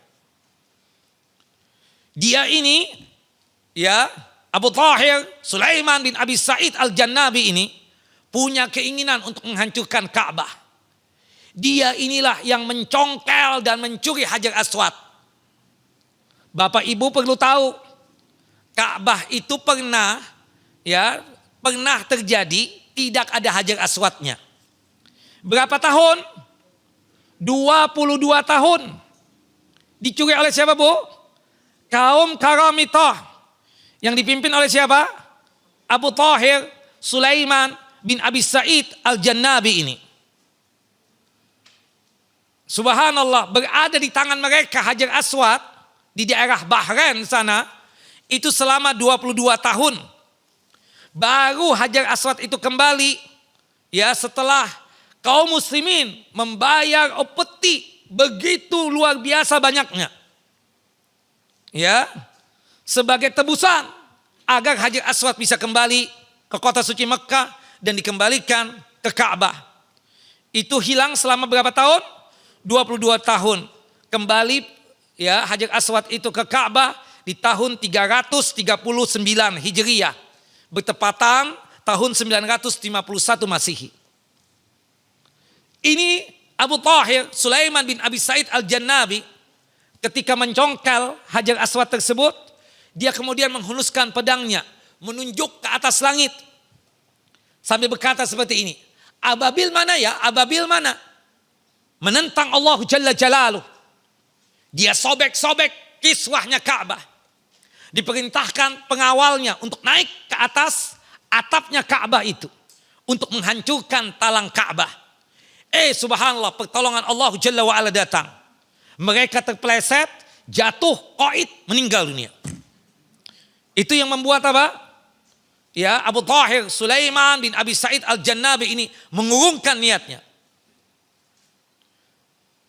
A: Dia ini ya Abu Tahir Sulaiman bin Abi Sa'id Al-Jannabi ini punya keinginan untuk menghancurkan Ka'bah. Dia inilah yang mencongkel dan mencuri Hajar Aswad. Bapak Ibu perlu tahu, Ka'bah itu pernah terjadi tidak ada Hajar Aswadnya. Berapa tahun? 22 tahun. Dicuri oleh siapa, Bu? Kaum Karamitah yang dipimpin oleh siapa? Abu Tahir Sulaiman bin Abi Sa'id Al-Jannabi ini. Subhanallah, berada di tangan mereka Hajar Aswad di daerah Bahrain sana itu selama 22 tahun. Baru Hajar Aswad itu kembali ya setelah kaum muslimin membayar upeti begitu luar biasa banyaknya. Ya, sebagai tebusan agar Hajar Aswad bisa kembali ke kota suci Mekah dan dikembalikan ke Ka'bah. Itu hilang selama berapa tahun? 22 tahun. Kembali ya Hajar Aswad itu ke Ka'bah di tahun 339 Hijriah. Bertepatan tahun 951 Masehi. Ini Abu Tahir Sulaiman bin Abi Sa'id Al-Jannabi ketika mencongkel Hajar Aswad tersebut, dia kemudian menghunuskan pedangnya, menunjuk ke atas langit. Sambil berkata seperti ini, ababil mana ya, ababil mana? Menentang Allah Jalla Jalaluh. Dia sobek-sobek kiswahnya Ka'bah. Diperintahkan pengawalnya untuk naik ke atas atapnya Ka'bah itu. Untuk menghancurkan talang Ka'bah. Subhanallah, pertolongan Allah Jalla wa'ala datang. Mereka terpeleset, jatuh, qaid, meninggal dunia. Itu yang membuat apa? Ya, Abu Tahir Sulaiman bin Abi Sa'id Al-Jannabi ini mengurungkan niatnya.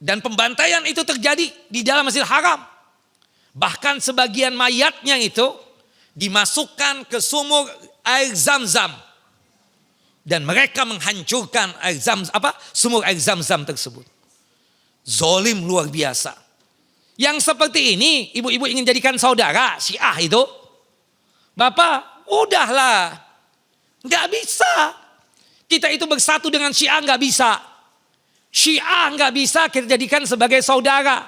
A: Dan pembantaian itu terjadi di dalam Masjidil Haram. Bahkan sebagian mayatnya itu dimasukkan ke sumur air Zam-Zam. Dan mereka menghancurkan sumur air Zam-Zam tersebut. Zolim luar biasa. Yang seperti ini ibu-ibu ingin jadikan saudara Syiah itu. Bapak, udahlah. Gak bisa. Kita itu bersatu dengan Syiah gak bisa. Syiah gak bisa kita jadikan sebagai saudara.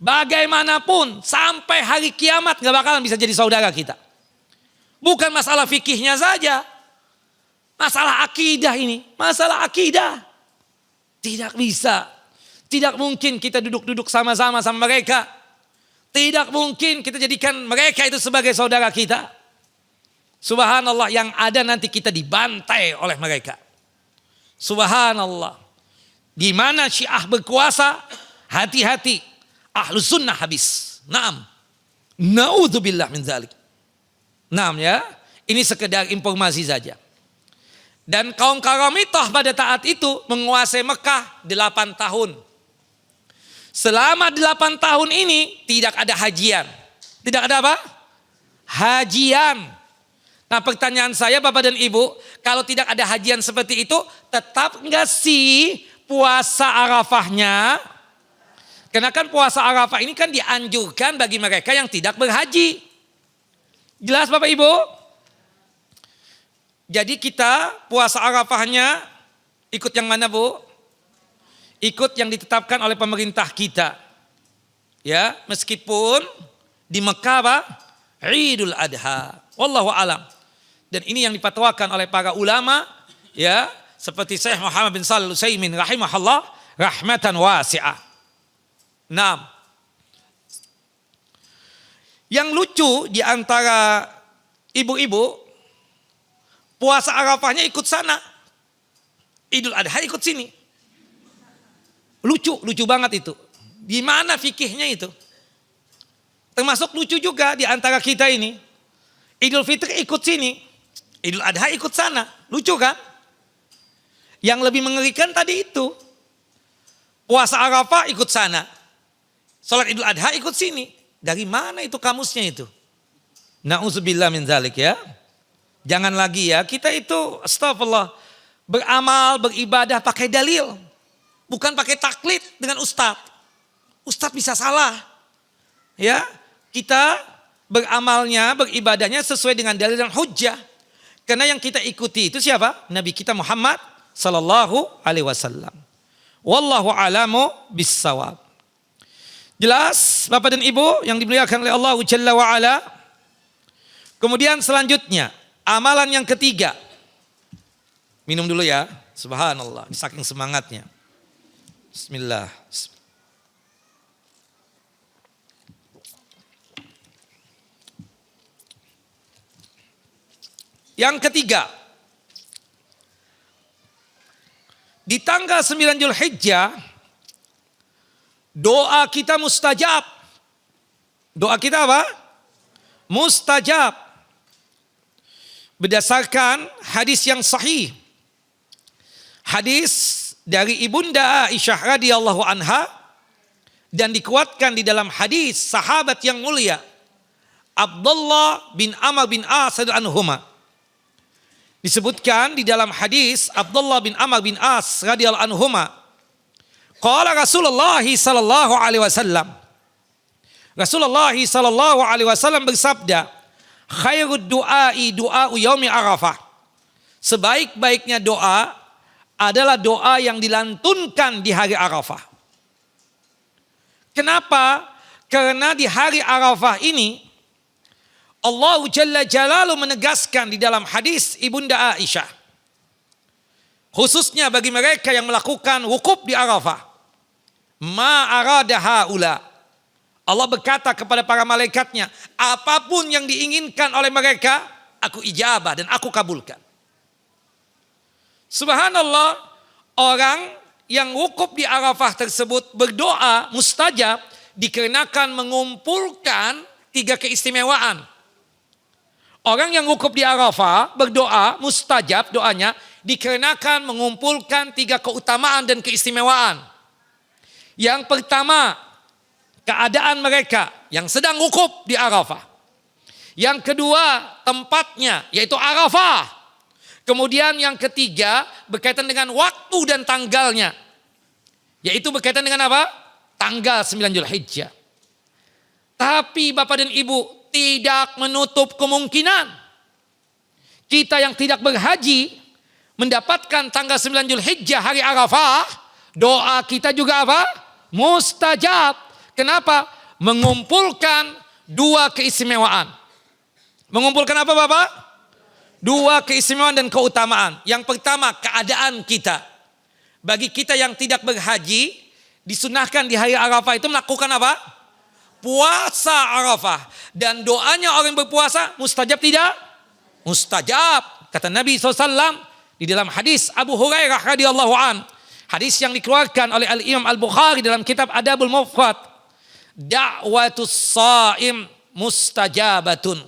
A: Bagaimanapun sampai hari kiamat gak bakalan bisa jadi saudara kita. Bukan masalah fikihnya saja. Masalah akidah ini. Masalah akidah. Tidak bisa. Tidak mungkin kita duduk-duduk sama-sama sama mereka. Tidak mungkin kita jadikan mereka itu sebagai saudara kita. Subhanallah, yang ada nanti kita dibantai oleh mereka. Subhanallah. Di mana Syiah berkuasa, hati-hati. Ahlus sunnah habis. Naam. Na'udzubillah min dzalik. Naam ya. Ini sekedar informasi saja. Dan kaum Karamitah pada taat itu menguasai Mekah 8 tahun. Selama 8 tahun ini tidak ada hajian. Tidak ada apa? Hajian. Nah, pertanyaan saya Bapak dan Ibu, kalau tidak ada hajian seperti itu, tetap enggak sih puasa Arafahnya? Karena kan puasa Arafah ini kan dianjurkan bagi mereka yang tidak berhaji. Jelas Bapak Ibu? Jadi kita puasa Arafahnya ikut yang mana Bu? Ikut yang ditetapkan oleh pemerintah kita. Ya, meskipun di Mekah apa? Idul Adha. Wallahu alam. Dan ini yang dipatwakan oleh para ulama, ya, seperti Syekh Muhammad bin Shalih Al-Utsaimin rahimahullah rahmatan wasi'ah. Nah, yang lucu di antara ibu-ibu, puasa Arafahnya ikut sana, Idul Adha ikut sini. Lucu banget itu. Di mana fikihnya itu? Termasuk lucu juga di antara kita ini. Idul Fitri ikut sini, Idul Adha ikut sana. Lucu kan? Yang lebih mengerikan tadi itu. Puasa Arafah ikut sana. Salat Idul Adha ikut sini. Dari mana itu kamusnya itu? Na'udzubillah min dzalik ya. Jangan lagi ya, kita itu astagfirullah beramal, beribadah pakai dalil. Bukan pakai taklid dengan ustadz. Ustadz bisa salah. Ya, kita beramalnya, beribadahnya sesuai dengan dalil dan hujjah. Karena yang kita ikuti itu siapa? Nabi kita Muhammad sallallahu alaihi wasallam. Wallahu a'lamu bissawab. Jelas Bapak dan Ibu yang dimuliakan oleh Allah Jalla wa ala. Kemudian selanjutnya, amalan yang ketiga. Minum dulu ya. Subhanallah, saking semangatnya. Bismillah. Yang ketiga, di tanggal 9 Zulhijjah, doa kita mustajab. Doa kita apa? Mustajab. Berdasarkan hadis yang sahih. Hadis dari Ibunda Aisyah radhiyallahu anha dan dikuatkan di dalam hadis sahabat yang mulia Abdullah bin Amr bin As anhuma. Disebutkan di dalam hadis Abdullah bin Amr bin As radhiyallahu anhuma, qala Rasulullah sallallahu alaihi wasallam. Rasulullah sallallahu alaihi wasallam bersabda, khairud du'ai du'au yaumi Arafah. Sebaik-baiknya doa adalah doa yang dilantunkan di hari Arafah. Kenapa? Karena di hari Arafah ini Allah Jalla Jalaluhu menegaskan di dalam hadis Ibunda Aisyah, khususnya bagi mereka yang melakukan wukuf di Arafah, ma arada haula. Allah berkata kepada para malaikatnya, apapun yang diinginkan oleh mereka, aku ijabah dan aku kabulkan. Subhanallah, orang yang wukuf di Arafah tersebut berdoa mustajab dikarenakan mengumpulkan 3 keistimewaan. Orang yang wukuf di Arafah berdoa mustajab doanya dikarenakan mengumpulkan 3 keutamaan dan keistimewaan. Yang pertama, keadaan mereka yang sedang wukuf di Arafah. Yang kedua, tempatnya yaitu Arafah. Kemudian yang ketiga berkaitan dengan waktu dan tanggalnya. Yaitu berkaitan dengan apa? Tanggal 9 Zulhijjah. Tapi Bapak dan Ibu tidak menutup kemungkinan kita yang tidak berhaji mendapatkan tanggal 9 Zulhijjah hari Arafah, doa kita juga apa? Mustajab. Kenapa? Mengumpulkan 2 keistimewaan. Mengumpulkan apa Bapak? Dua keistimewaan dan keutamaan. Yang pertama, keadaan kita. Bagi kita yang tidak berhaji, disunahkan di hari Arafah itu melakukan apa? Puasa Arafah. Dan doanya orang yang berpuasa mustajab tidak? Mustajab. Kata Nabi SAW di dalam hadis Abu Hurairah radhiyallahu an, hadis yang dikeluarkan oleh Al-Imam Al-Bukhari dalam kitab Adabul Mufrad, da'watus shaim mustajabatun.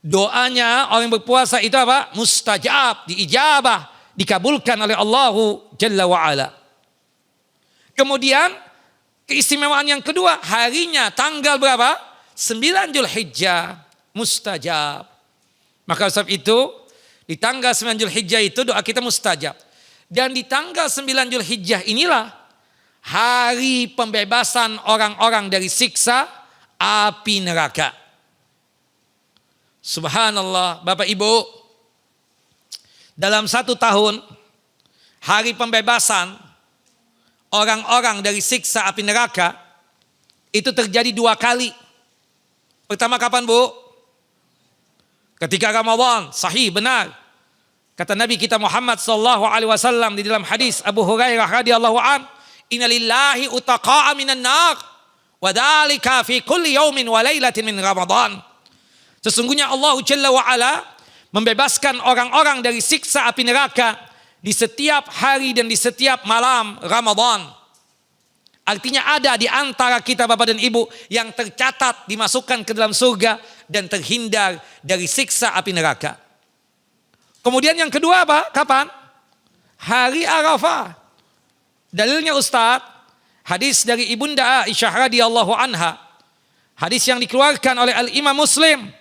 A: Doanya orang yang berpuasa itu apa? Mustajab, diijabah, dikabulkan oleh Allahu Jalla wa'ala. Kemudian keistimewaan yang kedua, harinya tanggal berapa? 9 Zulhijjah, mustajab. Maka sebab itu di tanggal 9 Zulhijjah itu doa kita mustajab. Dan di tanggal 9 Zulhijjah inilah hari pembebasan orang-orang dari siksa api neraka. Subhanallah, Bapak Ibu, dalam 1 tahun hari pembebasan orang-orang dari siksa api neraka itu terjadi 2 kali. Pertama kapan Bu? Ketika Ramadan, sahih benar. Kata Nabi kita Muhammad sallallahu alaihi wasallam di dalam hadis Abu Hurairah radhiyallahu an, "Innalillahi utaqa'a minan nar wa dzalika fi kulli yaumin wa lailatin min Ramadan." Sesungguhnya Allah Jalla wa Ala membebaskan orang-orang dari siksa api neraka di setiap hari dan di setiap malam Ramadan. Artinya ada di antara kita Bapak dan Ibu yang tercatat dimasukkan ke dalam surga dan terhindar dari siksa api neraka. Kemudian yang kedua apa? Kapan? Hari Arafah. Dalilnya Ustaz, hadis dari Ibunda Aisyah radhiyallahu anha. Hadis yang dikeluarkan oleh Al-Imam Muslim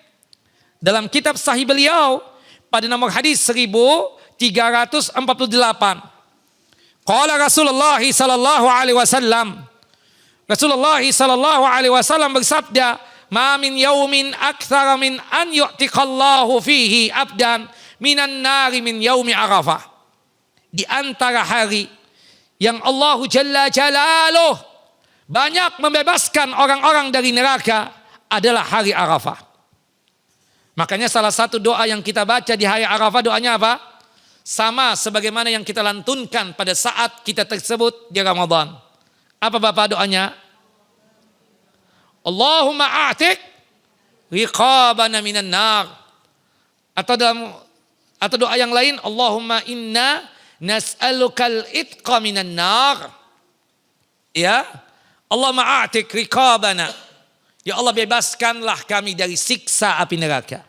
A: dalam kitab sahih beliau pada nomor hadis 1348. Qala Rasulullah sallallahu alaihi wasallam. Rasulullah sallallahu alaihi wasallam bersabda, "Ma min yaumin aktsara min an yu'tiqallahu fihi abdan minan nari min yaumi Arafah." Di antara hari yang Allah Jalla Jalaluh banyak membebaskan orang-orang dari neraka adalah hari Arafah. Makanya salah satu doa yang kita baca di hari Arafah, doanya apa? Sama sebagaimana yang kita lantunkan pada saat kita tersebut di Ramadan. Apa Bapak doanya? Allahumma a'tiq riqabana minan nar. Atau doa yang lain, Allahumma inna nas'alukal itqa minan nar. Ya, Allahumma a'tiq riqabana. Ya Allah, bebaskanlah kami dari siksa api neraka.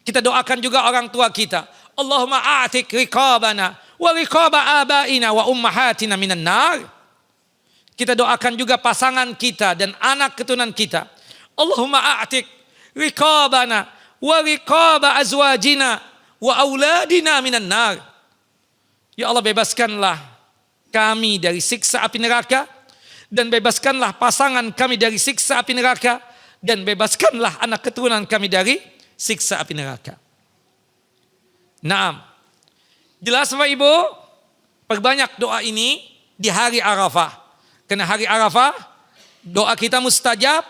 A: Kita doakan juga orang tua kita. Allahumma a'tiq riqabana wa riqaba abaina wa ummahatina minan nar. Kita doakan juga pasangan kita dan anak keturunan kita. Allahumma a'tiq riqabana wa riqaba azwajina wa auladina minan nar. Ya Allah, bebaskanlah kami dari siksa api neraka, dan bebaskanlah pasangan kami dari siksa api neraka, dan bebaskanlah anak keturunan kami dari siksa api neraka. Naam. Jelas Bapak Ibu? Perbanyak doa ini di hari Arafah. Karena hari Arafah doa kita mustajab,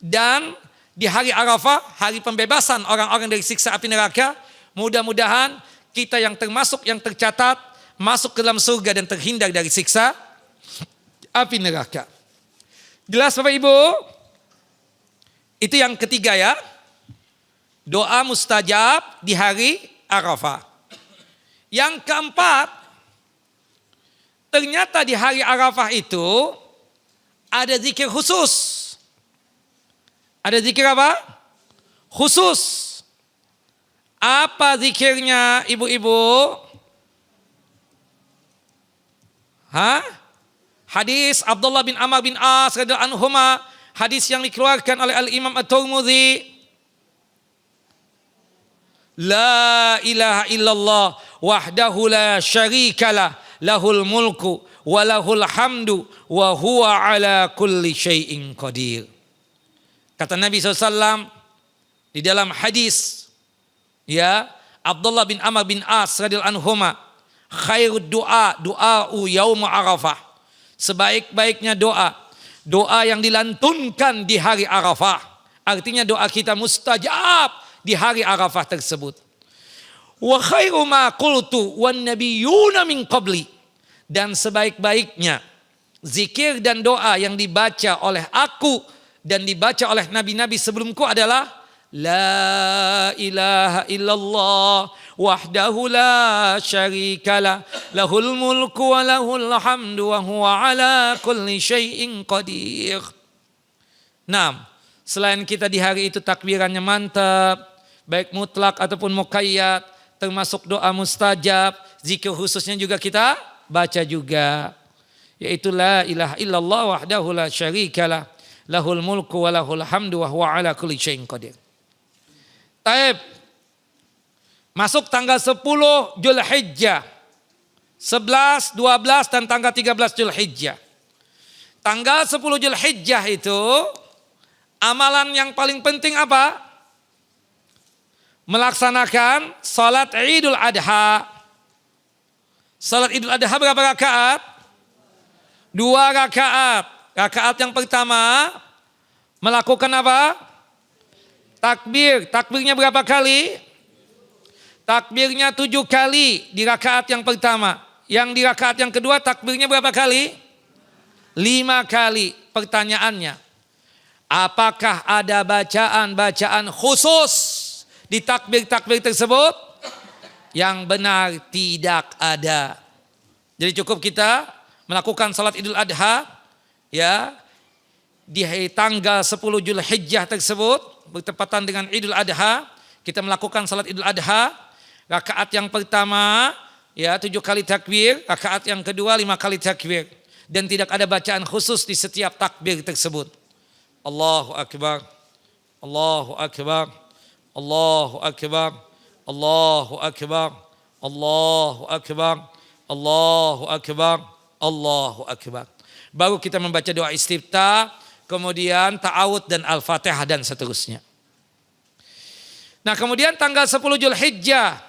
A: dan di hari Arafah hari pembebasan orang-orang dari siksa api neraka, mudah-mudahan kita yang termasuk yang tercatat masuk ke dalam surga dan terhindar dari siksa api neraka. Jelas Bapak Ibu? Itu yang ketiga ya. Doa mustajab di hari Arafah. Yang keempat, ternyata di hari Arafah itu ada zikir khusus. Ada zikir apa? Khusus. Apa zikirnya ibu-ibu? Hadis Abdullah bin Amr bin As radhiyallahu anhuma, hadis yang dikeluarkan oleh Al-Imam At-Tirmidzi. La ilaha illallah wahdahu la syarikalah, lahul mulku wa lahul hamdu wa huwa ala kulli syai'in qadir. Kata Nabi SAW di dalam hadis, ya, Abdullah bin Amr bin As radhiyallahu anhuma, khairud du'a du'a'u yaum Arafah. Sebaik-baiknya doa, doa yang dilantunkan di hari Arafah Artinya doa kita mustajab di hari Arafah tersebut. Wa khairu ma qultu wan nabiyyuna min qabli. Dan sebaik-baiknya zikir dan doa yang dibaca oleh aku dan dibaca oleh nabi-nabi sebelumku adalah La ilaha illallah wahdahu la syarikalah lahul mulku wa lahul hamdu wa huwa ala kulli syai'in qadir. Nah, selain kita di hari itu takbirannya mantap, baik mutlak ataupun muqayyad, termasuk doa mustajab, zikir khususnya juga kita baca juga, yaitu la ilaha illallah wahdahu la syarikalah lahul mulku wa lahul hamdu wa huwa ala kulli syai'in qadir. Taib. Masuk tanggal 10 Zulhijjah. 11, 12 dan tanggal 13 Zulhijjah. Tanggal 10 Zulhijjah itu amalan yang paling penting apa? Melaksanakan salat Idul Adha. Salat Idul Adha berapa rakaat? 2 rakaat. Rakaat yang pertama melakukan apa? Takbir. Takbirnya berapa kali? Takbirnya 7 kali di rakaat yang pertama. Yang di rakaat yang kedua takbirnya berapa kali? 5 kali. Pertanyaannya, apakah ada bacaan-bacaan khusus di takbir-takbir tersebut? Yang benar tidak ada. Jadi cukup kita melakukan salat Idul Adha ya di tanggal 10 Zulhijjah tersebut bertepatan dengan Idul Adha, kita melakukan salat Idul Adha. Rakaat yang pertama ya 7 kali takbir, rakaat yang kedua 5 kali takbir, dan tidak ada bacaan khusus di setiap takbir tersebut. Allahu akbar. Allahu akbar. Allahu akbar. Allahu akbar. Allahu akbar. Allahu akbar. Allahu akbar. Baru kita membaca doa istiftah, kemudian ta'awud dan Al-Fatihah dan seterusnya. Nah, kemudian tanggal 10 Zulhijjah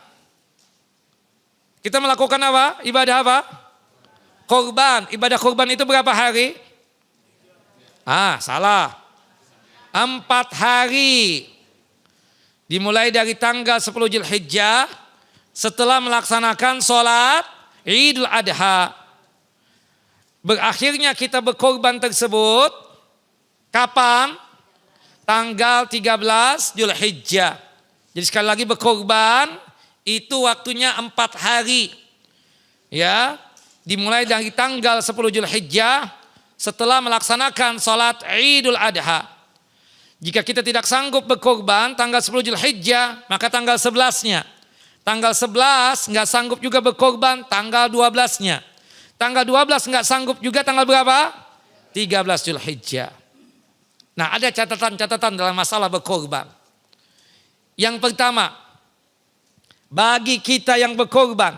A: kita melakukan apa? Ibadah apa? Korban. Ibadah korban itu berapa hari? Salah. 4 hari. Dimulai dari tanggal 10 Zulhijjah setelah melaksanakan sholat Idul Adha. Berakhirnya kita berkorban tersebut kapan? Tanggal 13 Zulhijjah. Jadi sekali lagi berkorban itu waktunya 4 hari. Ya, dimulai dari tanggal 10 Zulhijjah setelah melaksanakan sholat Idul Adha. Jika kita tidak sanggup berkorban tanggal 10 Zulhijjah, maka tanggal 11-nya. Tanggal 11 nggak sanggup juga berkorban, tanggal 12-nya. Tanggal 12 nggak sanggup juga, tanggal berapa? 13 Zulhijjah. Nah, ada catatan-catatan dalam masalah berkorban. Yang pertama, bagi kita yang berkorban,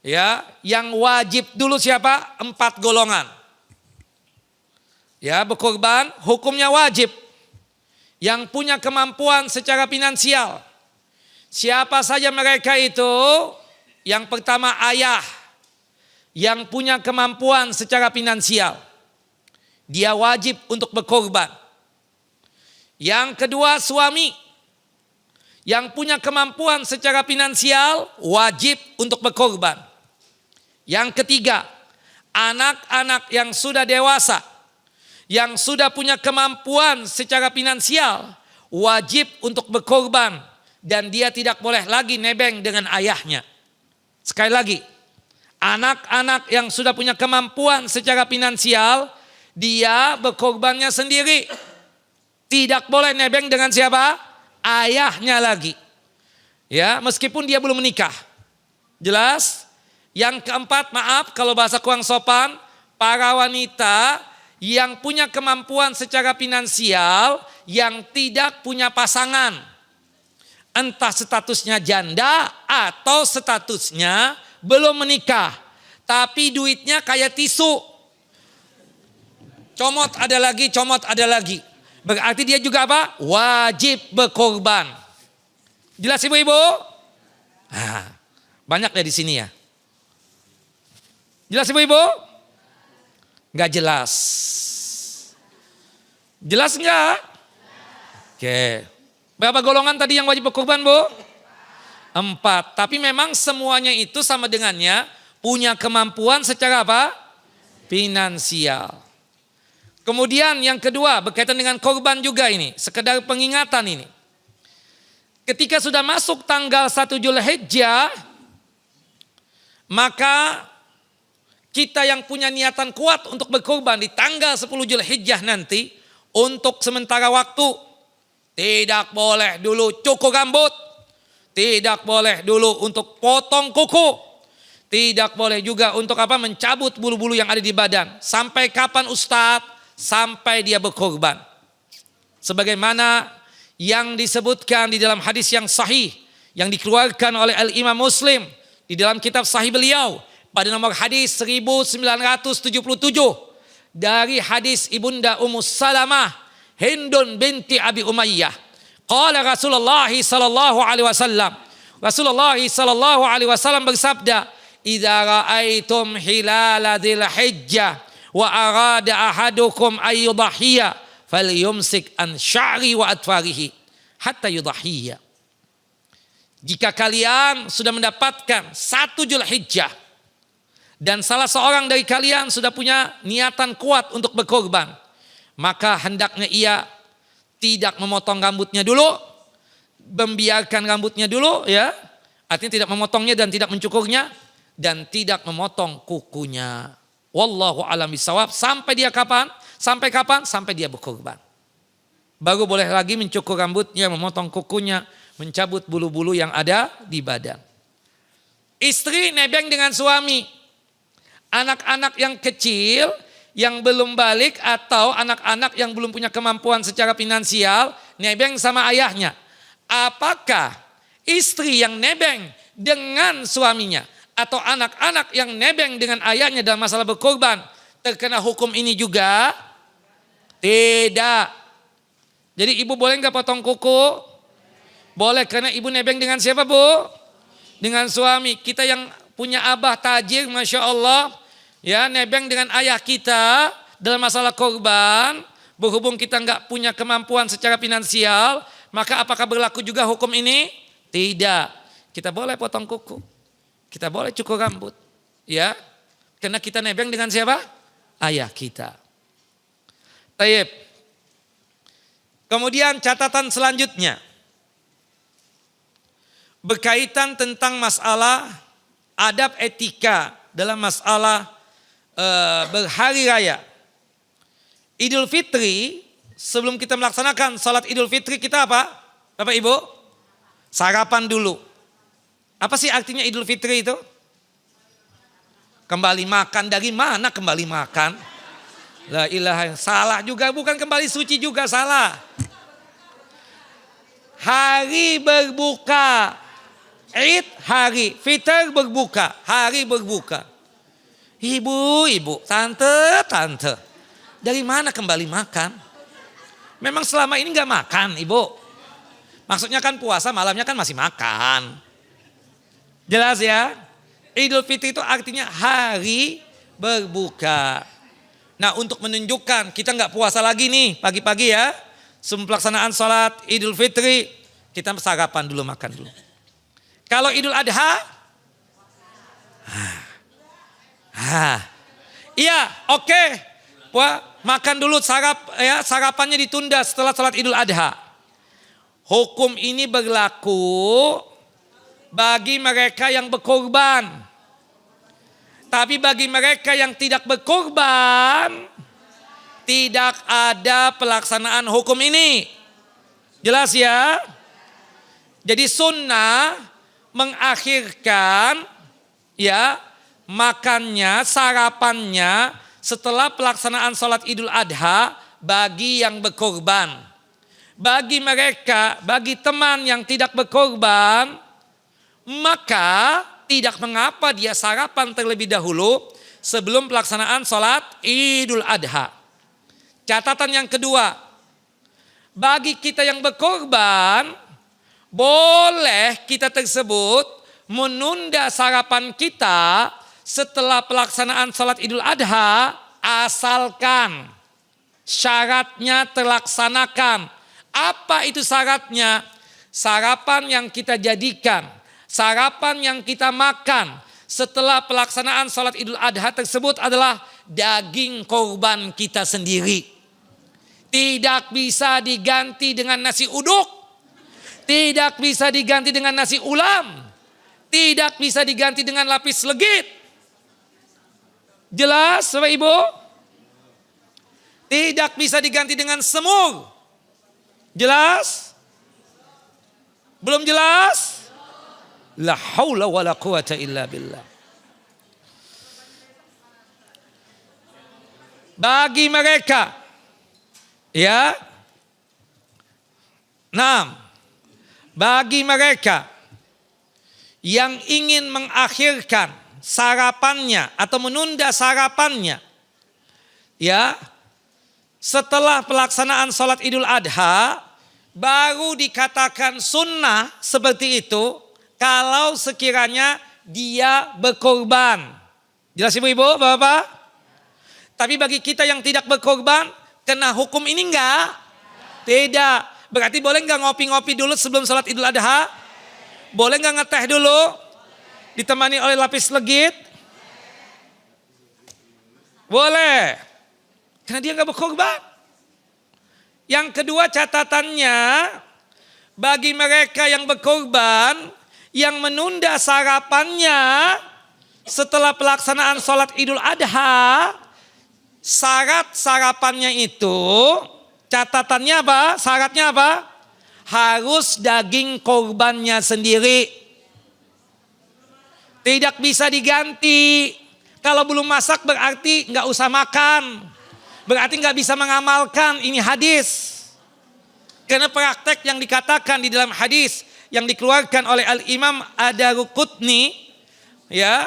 A: ya, yang wajib dulu siapa? 4 golongan. Ya, berkorban hukumnya wajib. Yang punya kemampuan secara finansial. Siapa saja mereka itu? Yang pertama ayah, yang punya kemampuan secara finansial. Dia wajib untuk berkorban. Yang kedua suami, yang punya kemampuan secara finansial wajib untuk berkorban. Yang ketiga, anak-anak yang sudah dewasa, yang sudah punya kemampuan secara finansial wajib untuk berkorban, dan dia tidak boleh lagi nebeng dengan ayahnya. Sekali lagi, anak-anak yang sudah punya kemampuan secara finansial, dia berkorbannya sendiri. Tidak boleh nebeng dengan siapa? Ayahnya lagi. Ya, meskipun dia belum menikah. Jelas? Yang keempat, maaf kalau bahasa kurang sopan, para wanita yang punya kemampuan secara finansial yang tidak punya pasangan. Entah statusnya janda atau statusnya belum menikah, tapi duitnya kayak tisu. Comot ada lagi, comot ada lagi. Berarti dia juga apa? Wajib berkorban. Jelas ibu-ibu? Banyak ya di sini ya. Jelas ibu-ibu? Enggak jelas. Jelas enggak? Oke. Berapa golongan tadi yang wajib berkurban, Bu? 4. Tapi memang semuanya itu sama dengannya punya kemampuan secara apa? Finansial. Kemudian yang kedua berkaitan dengan korban juga ini. Sekedar pengingatan ini. Ketika sudah masuk tanggal 1 Zulhijjah, maka kita yang punya niatan kuat untuk berkorban di tanggal 10 Zulhijjah nanti, untuk sementara waktu tidak boleh dulu cukur rambut, tidak boleh dulu untuk potong kuku, tidak boleh juga untuk apa? Mencabut bulu-bulu yang ada di badan. Sampai kapan Ustadz? Sampai dia berkorban. Sebagaimana yang disebutkan di dalam hadis yang sahih yang dikeluarkan oleh Al-Imam Muslim di dalam kitab sahih beliau pada nomor hadis 1977 dari hadis Ibunda Ummu Salamah Hindun binti Abi Umayyah. Qala Rasulullah sallallahu alaihi wasallam. Rasulullah sallallahu alaihi wasallam bersabda, "Idza ra'aitum hilala dzil hijjah wa arada ahadukum ay yudhhiya falyumsik an sya'ri wa atfarihi hatta yudhhiya." Jika kalian sudah mendapatkan 1 Zulhijjah dan salah seorang dari kalian sudah punya niatan kuat untuk berkorban, maka hendaknya ia tidak memotong rambutnya dulu, membiarkan rambutnya dulu, ya, artinya tidak memotongnya dan tidak mencukurnya, dan tidak memotong kukunya. Wallahu a'lam bishawab. Sampai dia kapan? Sampai kapan? Sampai dia berkorban. Baru boleh lagi mencukur rambutnya, memotong kukunya, mencabut bulu-bulu yang ada di badan. Istri nebeng dengan suami, anak-anak yang kecil yang belum balik atau anak-anak yang belum punya kemampuan secara finansial nebeng sama ayahnya. Apakah istri yang nebeng dengan suaminya atau anak-anak yang nebeng dengan ayahnya dalam masalah berkorban terkena hukum ini juga? Tidak. Jadi ibu boleh nggak potong kuku? Boleh, karena ibu nebeng dengan siapa, Bu? Dengan suami. Kita yang punya abah tajir, Masya Allah, ya, nebeng dengan ayah kita dalam masalah korban, berhubung kita nggak punya kemampuan secara finansial, maka apakah berlaku juga hukum ini? Tidak. Kita boleh potong kuku, kita boleh cukur rambut, ya, karena kita nebeng dengan siapa? Ayah kita. Taib. Kemudian catatan selanjutnya berkaitan tentang masalah adab etika dalam masalah berhari raya. Idul Fitri, sebelum kita melaksanakan salat Idul Fitri, kita apa? Bapak Ibu? Sarapan dulu. Apa sih artinya Idul Fitri itu? Kembali makan. Dari mana kembali makan? La ilaha, salah juga, bukan kembali suci juga, salah. Hari berbuka. Id hari, Fitr berbuka, hari berbuka. Ibu, tante, dari mana kembali makan? Memang selama ini gak makan, Ibu. Maksudnya kan puasa malamnya kan masih makan. Jelas ya? Idul Fitri itu artinya hari berbuka. Nah, untuk menunjukkan kita gak puasa lagi nih pagi-pagi ya, sebelum pelaksanaan sholat Idul Fitri, kita sarapan dulu, makan dulu. Kalau Idul Adha, iya, oke. Makan dulu, sarapannya ditunda setelah sholat Idul Adha. Hukum ini berlaku bagi mereka yang berkorban. Tapi bagi mereka yang tidak berkorban, tidak ada pelaksanaan hukum ini. Jelas ya? Jadi sunnah mengakhirkan ya makannya, sarapannya setelah pelaksanaan sholat Idul Adha bagi yang berkorban. Bagi mereka, bagi teman yang tidak berkorban, maka tidak mengapa dia sarapan terlebih dahulu sebelum pelaksanaan sholat Idul Adha. Catatan yang kedua, bagi kita yang berkorban, boleh kita tersebut menunda sarapan kita setelah pelaksanaan sholat Idul Adha asalkan syaratnya terlaksanakan. Apa itu syaratnya? Sarapan yang kita jadikan, sarapan yang kita makan setelah pelaksanaan sholat Idul Adha tersebut adalah daging korban kita sendiri. Tidak bisa diganti dengan nasi uduk, tidak bisa diganti dengan nasi ulam, tidak bisa diganti dengan lapis legit. Jelas Bapak Ibu? Tidak bisa diganti dengan semur. Jelas? Belum jelas? La haula wala quwata illa billah. Bagi mereka, ya, bagi mereka yang ingin mengakhirkan sarapannya atau menunda sarapannya, ya, setelah pelaksanaan sholat Idul Adha, baru dikatakan sunnah seperti itu kalau sekiranya dia berkorban. Jelas ibu-ibu, bapak-bapak? Tapi bagi kita yang tidak berkorban, kena hukum ini enggak? Tidak. Berarti boleh enggak ngopi-ngopi dulu sebelum sholat Idul Adha? Boleh enggak ngeteh dulu? Ditemani oleh lapis legit? Boleh. Karena dia enggak berkorban. Yang kedua catatannya, bagi mereka yang berkorban, yang menunda sarapannya setelah pelaksanaan sholat Idul Adha, syarat sarapannya itu, catatannya apa? Syaratnya apa? Harus daging korbannya sendiri. Tidak bisa diganti. Kalau belum masak berarti nggak usah makan. Berarti nggak bisa mengamalkan, ini hadis. Karena praktek yang dikatakan di dalam hadis yang dikeluarkan oleh Al-Imam Ad-Daruqutni, ya,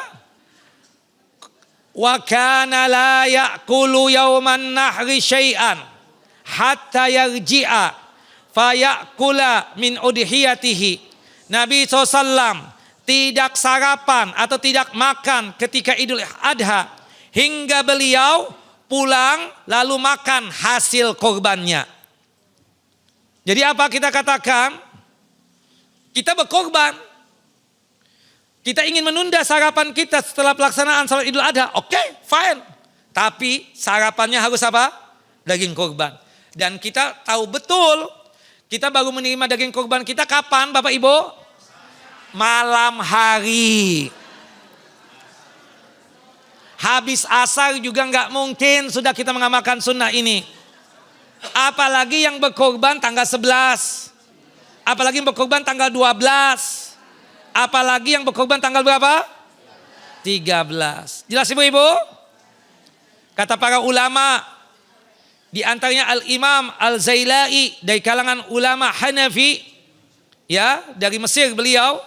A: wa kana la ya'kulu yawman nahri syai'an hatta yarji'a fayakula min udhiyatihi. Nabi SAW tidak sarapan atau tidak makan ketika Idul Adha hingga beliau pulang lalu makan hasil korbannya. Jadi apa kita katakan? Kita berkorban. Kita ingin menunda sarapan kita setelah pelaksanaan salat Idul Adha. Oke, fine. Tapi sarapannya harus apa? Daging korban. Dan kita tahu betul, kita baru menerima daging korban kita kapan Bapak Ibu? Malam hari. Habis asar juga nggak mungkin sudah kita mengamalkan sunnah ini. Apalagi yang berkorban tanggal 11. Apalagi yang berkorban tanggal 12. Apalagi yang berkorban tanggal berapa? 13. Jelas ibu-ibu? Kata para ulama, di antaranya Al-Imam Al-Zailai dari kalangan ulama Hanafi, ya, dari Mesir beliau,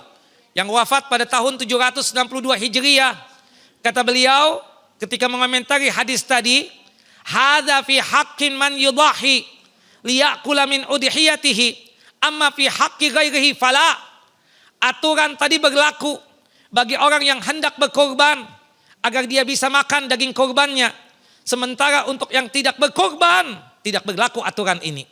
A: yang wafat pada tahun 762 Hijriah. Kata beliau ketika mengomentari hadis tadi, hadza fi haqqin man yudahi liyakula min udhiyatihi amma fi haqqi ghairihi fala. Aturan tadi berlaku bagi orang yang hendak berkorban agar dia bisa makan daging korbannya. Sementara untuk yang tidak berkorban tidak berlaku aturan ini.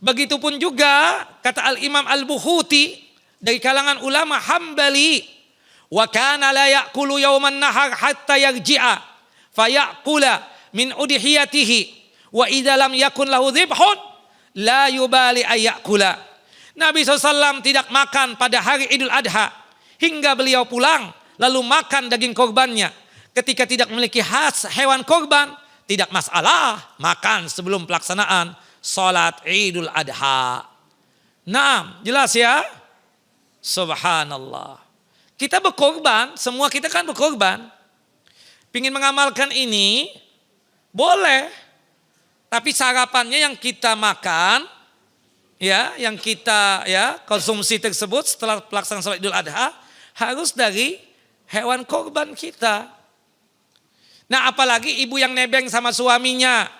A: Begitupun juga kata Al-Imam Al-Buhuti dari kalangan ulama Hambali, wa kana la ya'kulu yawman nahar hatta yarji'a fayakula min udhiyatihi wa idza lam yakun lahu dhibhun la yubali ayyakula. Nabi SAW tidak makan pada hari Idul Adha hingga beliau pulang lalu makan daging korbannya. Ketika tidak memiliki hewan korban tidak masalah makan sebelum pelaksanaan sholat Idul Adha. Nah, jelas ya? Subhanallah. Kita berkorban, semua kita kan berkorban. Pingin mengamalkan ini boleh, tapi sarapannya yang kita makan, ya, yang kita ya konsumsi tersebut setelah pelaksanaan sholat Idul Adha harus dari hewan korban kita. Nah, apalagi ibu yang nebeng sama suaminya,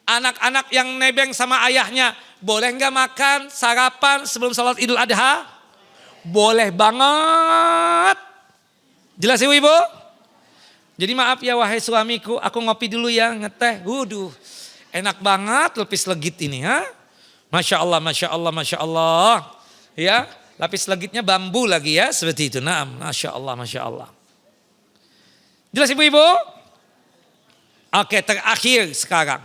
A: anak-anak yang nebeng sama ayahnya, boleh nggak makan sarapan sebelum sholat Idul Adha? Boleh banget. Jelas ibu-ibu? Jadi maaf ya wahai suamiku, aku ngopi dulu ya, ngeteh. Waduh, enak banget lepis legit ini, ha? Masya Allah, Masya Allah, Masya Allah. Ya, lapis legitnya bambu lagi ya, seperti itu. Naam, Masya Allah, Masya Allah. Jelas ibu-ibu? Oke, terakhir sekarang.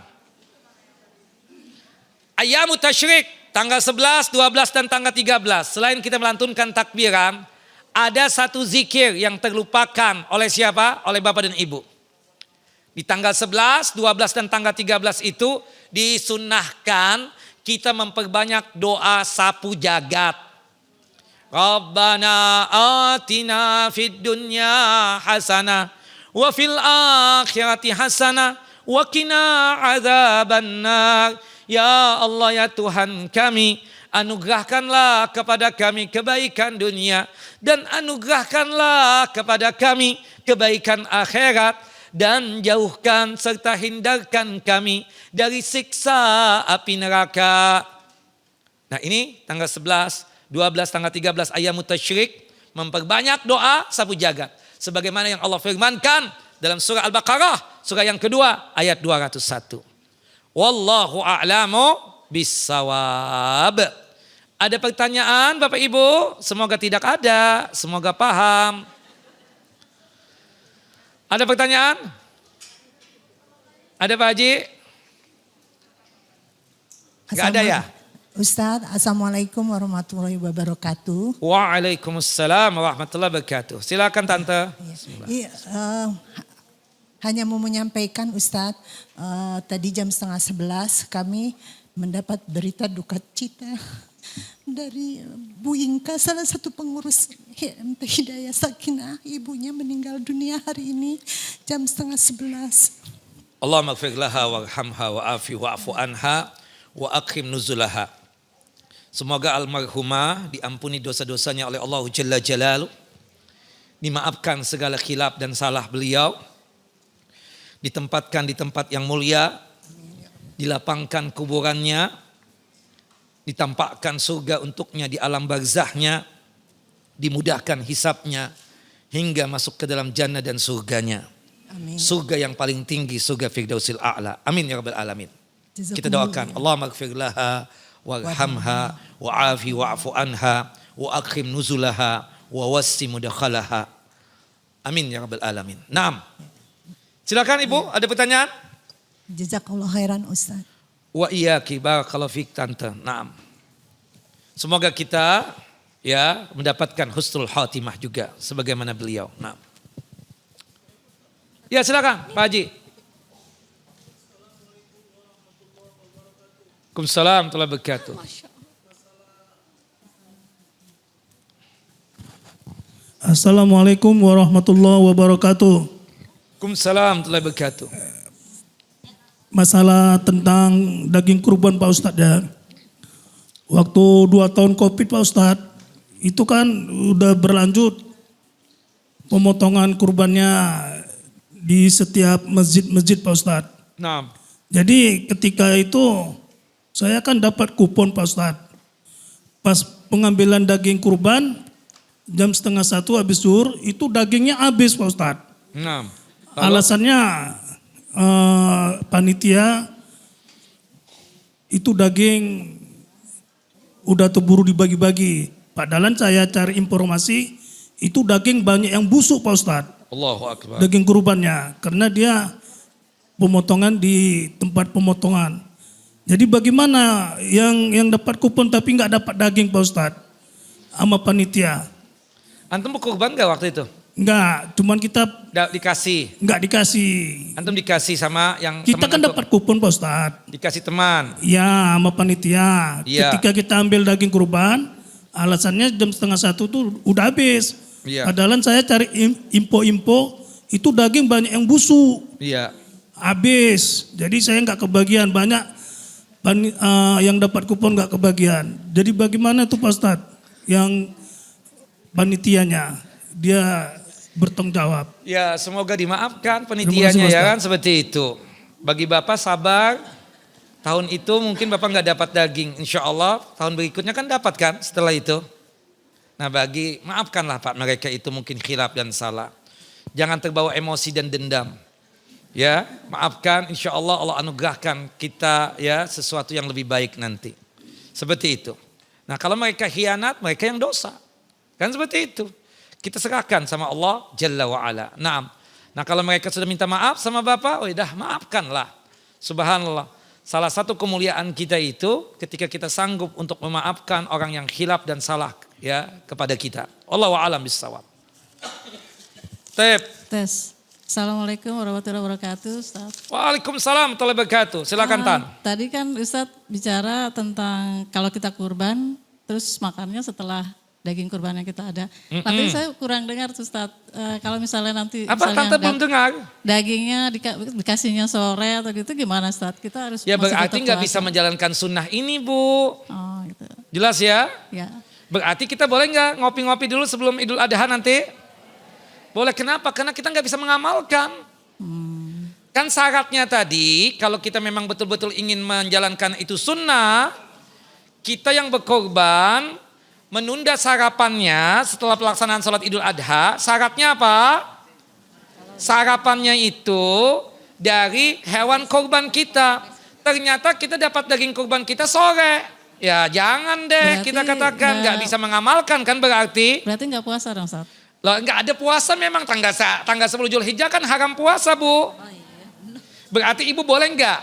A: Ayyamut Tasyrik, tanggal 11, 12 dan tanggal 13. Selain kita melantunkan takbiran, ada satu zikir yang terlupakan oleh siapa? Oleh bapak dan ibu. Di tanggal 11, 12 dan tanggal 13 itu disunnahkan kita memperbanyak doa sapu jagat. Rabbana atina fid dunya hasanah wa fil akhirati hasanah wa qina adzabannar. Ya Allah, ya Tuhan kami, anugerahkanlah kepada kami kebaikan dunia dan anugerahkanlah kepada kami kebaikan akhirat dan jauhkan serta hindarkan kami dari siksa api neraka. Nah ini tanggal 11, 12, tanggal 13 Ayyamut Tasyrik, memperbanyak doa sapu jagat. Sebagaimana yang Allah firmankan dalam surah Al-Baqarah, surah yang kedua ayat 201. Wallahu a'lamu bissawab. Ada pertanyaan Bapak Ibu? Semoga tidak ada, semoga paham. Ada pertanyaan? Ada Pak Haji? Enggak ada ya?
B: Ustadz, Assalamualaikum warahmatullahi wabarakatuh.
A: Waalaikumsalam warahmatullahi wabarakatuh. Silakan Tante.
B: Iya, hanya mau menyampaikan Ustadz, tadi jam 10:30 kami mendapat berita duka cita dari Bu Inka, salah satu pengurus HMT Hidayah Sakinah. Ibunya meninggal dunia hari ini jam 10:30.
A: Allahumma ighfir laha warhamha wa'afi wa'fu anha wa akrim nuzulaha. Semoga almarhumah diampuni dosa-dosanya oleh Allah Jalla Jalaluh. Dimaafkan segala khilaf dan salah beliau. Ditempatkan di tempat yang mulia. Dilapangkan kuburannya. Ditampakkan surga untuknya di alam barzahnya. Dimudahkan hisabnya hingga masuk ke dalam jannah dan surganya.
B: Amin.
A: Surga yang paling tinggi, surga Firdausil A'la. Amin ya Rabbal Alamin. Kita doakan, Allahumma ighfir laha warhamha wa'afi wa'fu anha wa akrim nuzulaha wa wassi mudkhalaha. Amin ya Rabbal Alamin. Naam. Silakan Ibu, ada pertanyaan?
B: Jazakallah khairan Ustaz.
A: Wa iyyaki barakallahu fik Tante. Naam. Semoga kita ya mendapatkan husnul khatimah juga sebagaimana beliau. Naam. Ya silakan Pak Haji. Waalaikumsalam warahmatullahi wabarakatuh.
C: Assalamualaikum warahmatullahi wabarakatuh.
A: Waalaikumsalam warahmatullahi wabarakatuh.
C: Masalah tentang daging kurban Pak Ustadz ya. Waktu 2 tahun Covid Pak Ustadz, itu kan udah berlanjut pemotongan kurbannya di setiap masjid-masjid Pak Ustadz.
A: Nah.
C: Jadi ketika itu saya kan dapat kupon Pak Ustadz. Pas pengambilan daging kurban jam 12:30 habis zuhur itu dagingnya habis Pak Ustadz.
A: Nah.
C: Alasannya panitia itu daging udah terburu dibagi-bagi. Padahal saya cari informasi itu daging banyak yang busuk Pak Ustadz.
A: Allahu Akbar.
C: Daging kurbannya karena dia pemotongan di tempat pemotongan. Jadi bagaimana yang dapat kupon tapi nggak dapat daging Pak Ustadz sama panitia?
A: Antum kurban gak waktu itu?
C: Enggak, cuman kita
A: Dikasih.
C: enggak dikasih.
A: Antum dikasih sama yang
C: Kita
A: teman
C: kan
A: antum?
C: dapat kupon Pak Ustadz.
A: Dikasih teman.
C: Ya sama panitia.
A: Iya.
C: Ketika kita ambil daging kurban, alasannya jam 12:30 tuh udah habis.
A: Iya.
C: Padahal saya cari info-info itu daging banyak yang busuk.
A: Iya.
C: Habis. Jadi saya nggak kebagian, banyak yang dapat kupon nggak kebagian. Jadi bagaimana tuh Pak Ustadz yang panitianya dia bertanggung jawab.
A: Ya semoga dimaafkan penitiannya ya kan seperti itu. Bagi Bapak sabar, tahun itu mungkin Bapak nggak dapat daging. Insya Allah tahun berikutnya kan dapat kan setelah itu. Nah maafkanlah Pak mereka itu mungkin khilaf dan salah. Jangan terbawa emosi dan dendam. Ya maafkan, insya Allah Allah anugerahkan kita ya sesuatu yang lebih baik nanti. Seperti itu. Nah kalau mereka khianat, mereka yang dosa. Kan seperti itu. Kita serahkan sama Allah Jalla wa'ala. Nah kalau mereka sudah minta maaf sama Bapak, oh dah maafkanlah. Subhanallah. Salah satu kemuliaan kita itu ketika kita sanggup untuk memaafkan orang yang khilaf dan salah ya kepada kita. Allahu a'lam bissawab.
D: Tes. Assalamualaikum warahmatullahi wabarakatuh, Ustaz.
A: Waalaikumsalam warahmatullahi wabarakatuh. Silakan Tan.
D: Tadi kan Ustaz bicara tentang kalau kita kurban, terus makannya setelah daging kurban yang kita ada. Tapi saya kurang dengar Ustaz, kalau misalnya nanti
A: Apa Tante belum dengar?
D: dagingnya dikasihnya sore atau gitu gimana Ustaz? Kita harus
A: Ya
D: masih
A: berarti
D: tetap
A: nggak
D: puasa.
A: bisa menjalankan sunnah ini Bu.
D: Oh gitu.
A: Jelas ya?
D: Ya.
A: Berarti kita boleh nggak ngopi-ngopi dulu sebelum Idul Adha nanti? Boleh, kenapa? Karena kita nggak bisa mengamalkan. Kan syaratnya tadi kalau kita memang betul-betul ingin menjalankan itu sunnah, kita yang berkorban menunda sarapannya setelah pelaksanaan sholat Idul Adha. Syaratnya apa? Sarapannya itu dari hewan korban kita. Ternyata kita dapat daging korban kita sore. Ya jangan deh
D: Berarti
A: kita katakan nggak bisa mengamalkan kan berarti.
D: Berarti nggak puasa dong Ustaz?
A: Loh nggak ada puasa memang tanggal 10 Zulhijjah kan haram puasa Bu. Berarti Ibu boleh nggak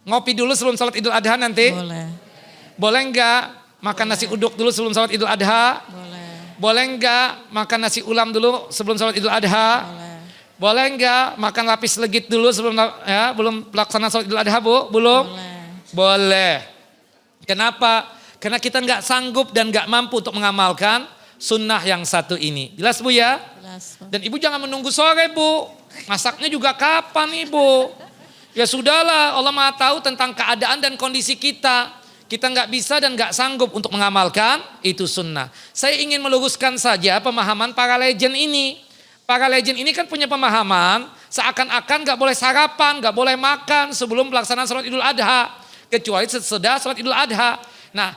A: ngopi dulu sebelum sholat Idul Adha nanti?
D: Boleh.
A: Boleh nggak makan nasi uduk dulu sebelum sholat Idul Adha?
D: Boleh.
A: Boleh nggak makan nasi ulam dulu sebelum sholat Idul Adha?
D: Boleh.
A: Boleh nggak makan lapis legit dulu sebelum belum pelaksanaan sholat Idul Adha Bu? Belum?
D: Boleh.
A: Boleh. Kenapa? Karena kita nggak sanggup dan nggak mampu untuk mengamalkan sunnah yang satu ini. Jelas Bu ya?
D: Jelas.
A: Dan Ibu jangan menunggu sore Bu. Masaknya juga kapan Ibu? Ya sudahlah, Allah Maha tahu tentang keadaan dan kondisi kita. Kita nggak bisa dan nggak sanggup untuk mengamalkan itu sunnah. Saya ingin meluruskan saja pemahaman para legend ini. Para legend ini kan punya pemahaman seakan-akan nggak boleh sarapan, nggak boleh makan sebelum pelaksanaan sholat Idul Adha. Kecuali sesudah sholat Idul Adha. Nah,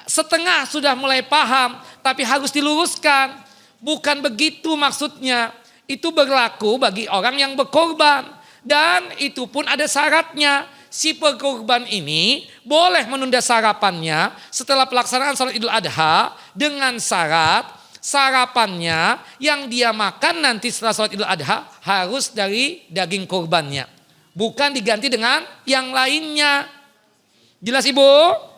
A: setengah sudah mulai paham, tapi harus diluruskan. Bukan begitu maksudnya. Itu berlaku bagi orang yang berkorban. Dan itu pun ada syaratnya. Si berkorban ini boleh menunda sarapannya setelah pelaksanaan sholat Idul Adha dengan syarat sarapannya yang dia makan nanti setelah sholat Idul Adha harus dari daging korbannya. Bukan diganti dengan yang lainnya. Jelas Ibu?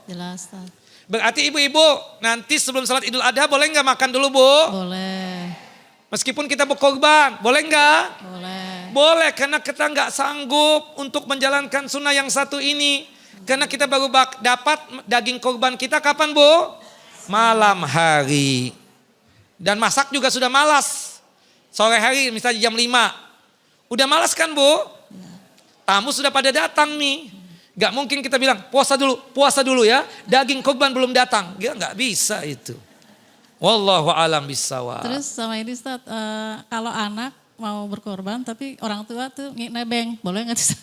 D: Jelas Ustaz.
A: Berarti ibu-ibu nanti sebelum sholat Idul Adha boleh nggak makan dulu Bu?
D: Boleh.
A: Meskipun kita berkorban, boleh nggak?
D: Boleh.
A: Boleh karena kita nggak sanggup untuk menjalankan sunnah yang satu ini. Karena kita baru dapat daging korban kita kapan Bu? Malam hari. Dan masak juga sudah malas. Sore hari misalnya jam 5. Udah malas kan Bu? Tamu sudah pada datang nih. Gak mungkin kita bilang puasa dulu ya. Daging korban belum datang. Gak bisa itu. Wallahu alam bissawab.
D: Terus sama ini Ustaz, kalau anak mau berkorban tapi orang tua tuh nebeng, boleh nggak Ustaz?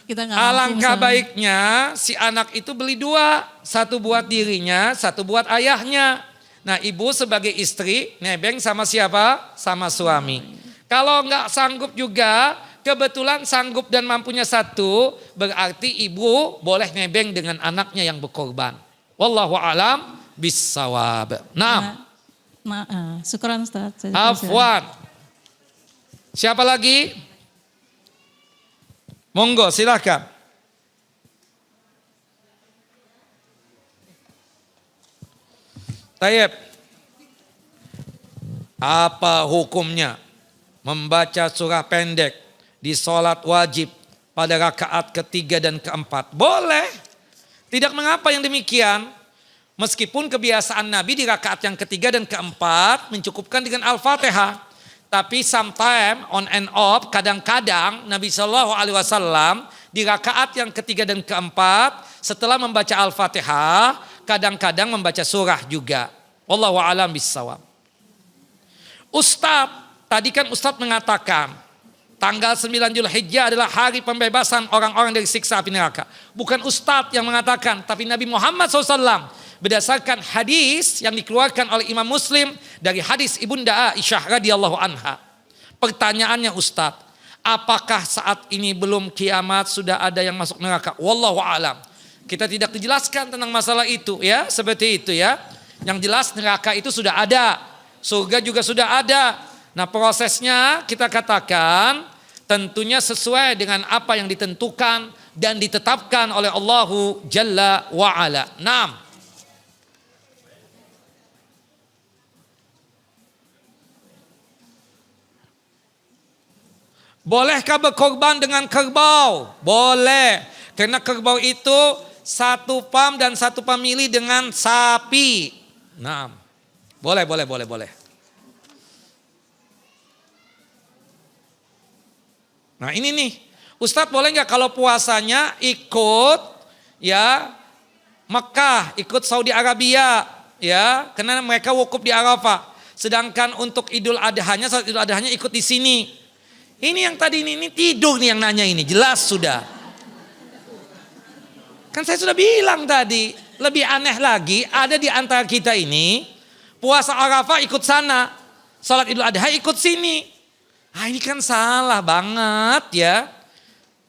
D: Kita nggak mampu
A: Alangkah
D: misalnya.
A: baiknya si anak itu beli 2. Satu buat dirinya, satu buat ayahnya. Nah ibu sebagai istri nebeng sama siapa? Sama suami. Kalau nggak sanggup juga, kebetulan sanggup dan mampunya satu, berarti ibu boleh nebeng dengan anaknya yang berkorban. Wallahu alam bissawab. Naam.
D: Syukran Ustaz.
A: Afwan. Siapa lagi? Monggo silakan. Tayyib. Apa hukumnya membaca surah pendek di sholat wajib pada rakaat ketiga dan keempat? Boleh. Tidak mengapa yang demikian. Meskipun kebiasaan Nabi di rakaat yang ketiga dan keempat mencukupkan dengan Al-Fatihah. Tapi sometime on and off, kadang-kadang Nabi SAW di rakaat yang ketiga dan keempat setelah membaca Al-Fatihah, kadang-kadang membaca surah juga. Wallahu a'lam bissawab. Ustadz, tadi kan Ustadz mengatakan tanggal 9 Zulhijjah adalah hari pembebasan orang-orang dari siksa api neraka. Bukan Ustadz yang mengatakan, tapi Nabi Muhammad SAW. Berdasarkan hadis yang dikeluarkan oleh Imam Muslim dari hadis Ibunda Aisyah radhiyallahu anha. Pertanyaannya Ustadz, apakah saat ini belum kiamat sudah ada yang masuk neraka? Wallahu a'lam. Kita tidak dijelaskan tentang masalah itu ya, seperti itu ya. Yang jelas neraka itu sudah ada, surga juga sudah ada. Nah prosesnya kita katakan tentunya sesuai dengan apa yang ditentukan dan ditetapkan oleh Allahu Jalla wa'ala. Naam. Bolehkah berkorban dengan kerbau? Boleh. Karena kerbau itu satu pam dan satu famili dengan sapi. Nah, boleh. Nah ini nih, Ustadz boleh nggak kalau puasanya ikut ya Mekah, ikut Saudi Arabia ya, karena mereka wukuf di Arafah. Sedangkan untuk Idul Adhanya, saat Idul Adhanya ikut di sini. Ini yang tadi ini tidur nih yang nanya ini, jelas sudah. Kan saya sudah bilang tadi, lebih aneh lagi ada di antara kita ini puasa Arafah ikut sana, salat Idul Adha ikut sini. Ah ini kan salah banget ya.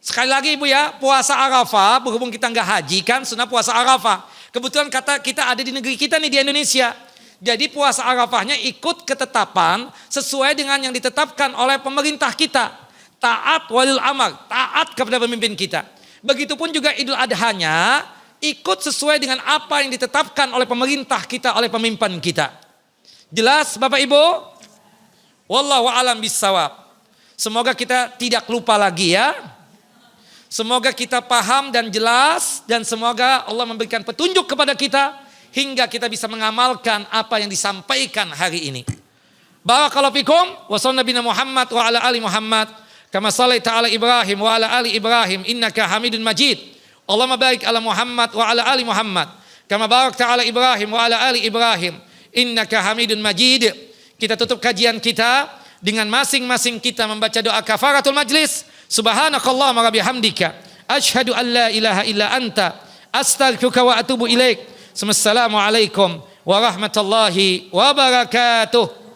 A: Sekali lagi Ibu ya, puasa Arafah berhubung kita nggak haji kan, sunnah puasa Arafah. Kebetulan kata kita ada di negeri kita nih di Indonesia. Jadi puasa Arafahnya ikut ketetapan sesuai dengan yang ditetapkan oleh pemerintah kita. Taat walil amar, taat kepada pemimpin kita. Begitupun juga Idul Adhanya ikut sesuai dengan apa yang ditetapkan oleh pemerintah kita, oleh pemimpin kita. Jelas Bapak Ibu? Wallahu a'lam bissawab. Semoga kita tidak lupa lagi ya. Semoga kita paham dan jelas dan semoga Allah memberikan petunjuk kepada kita hingga kita bisa mengamalkan apa yang disampaikan hari ini. Barakallahu fikum wa sallallahu nabiyana Muhammad wa ala ali Muhammad kama shallaita ala Ibrahim wa ala ali Ibrahim innaka Hamidun Majid. Allahumma barik ala Muhammad wa ala ali Muhammad kama barakta ala Ibrahim wa ala ali Ibrahim innaka Hamidun Majid. Kita tutup kajian kita dengan masing-masing kita membaca doa kafaratul majlis. Subhanakallahumma wa bihamdika asyhadu an la ilaha illa anta astaghfiruka wa atubu ilaik. Assalamualaikum warahmatullahi wabarakatuh.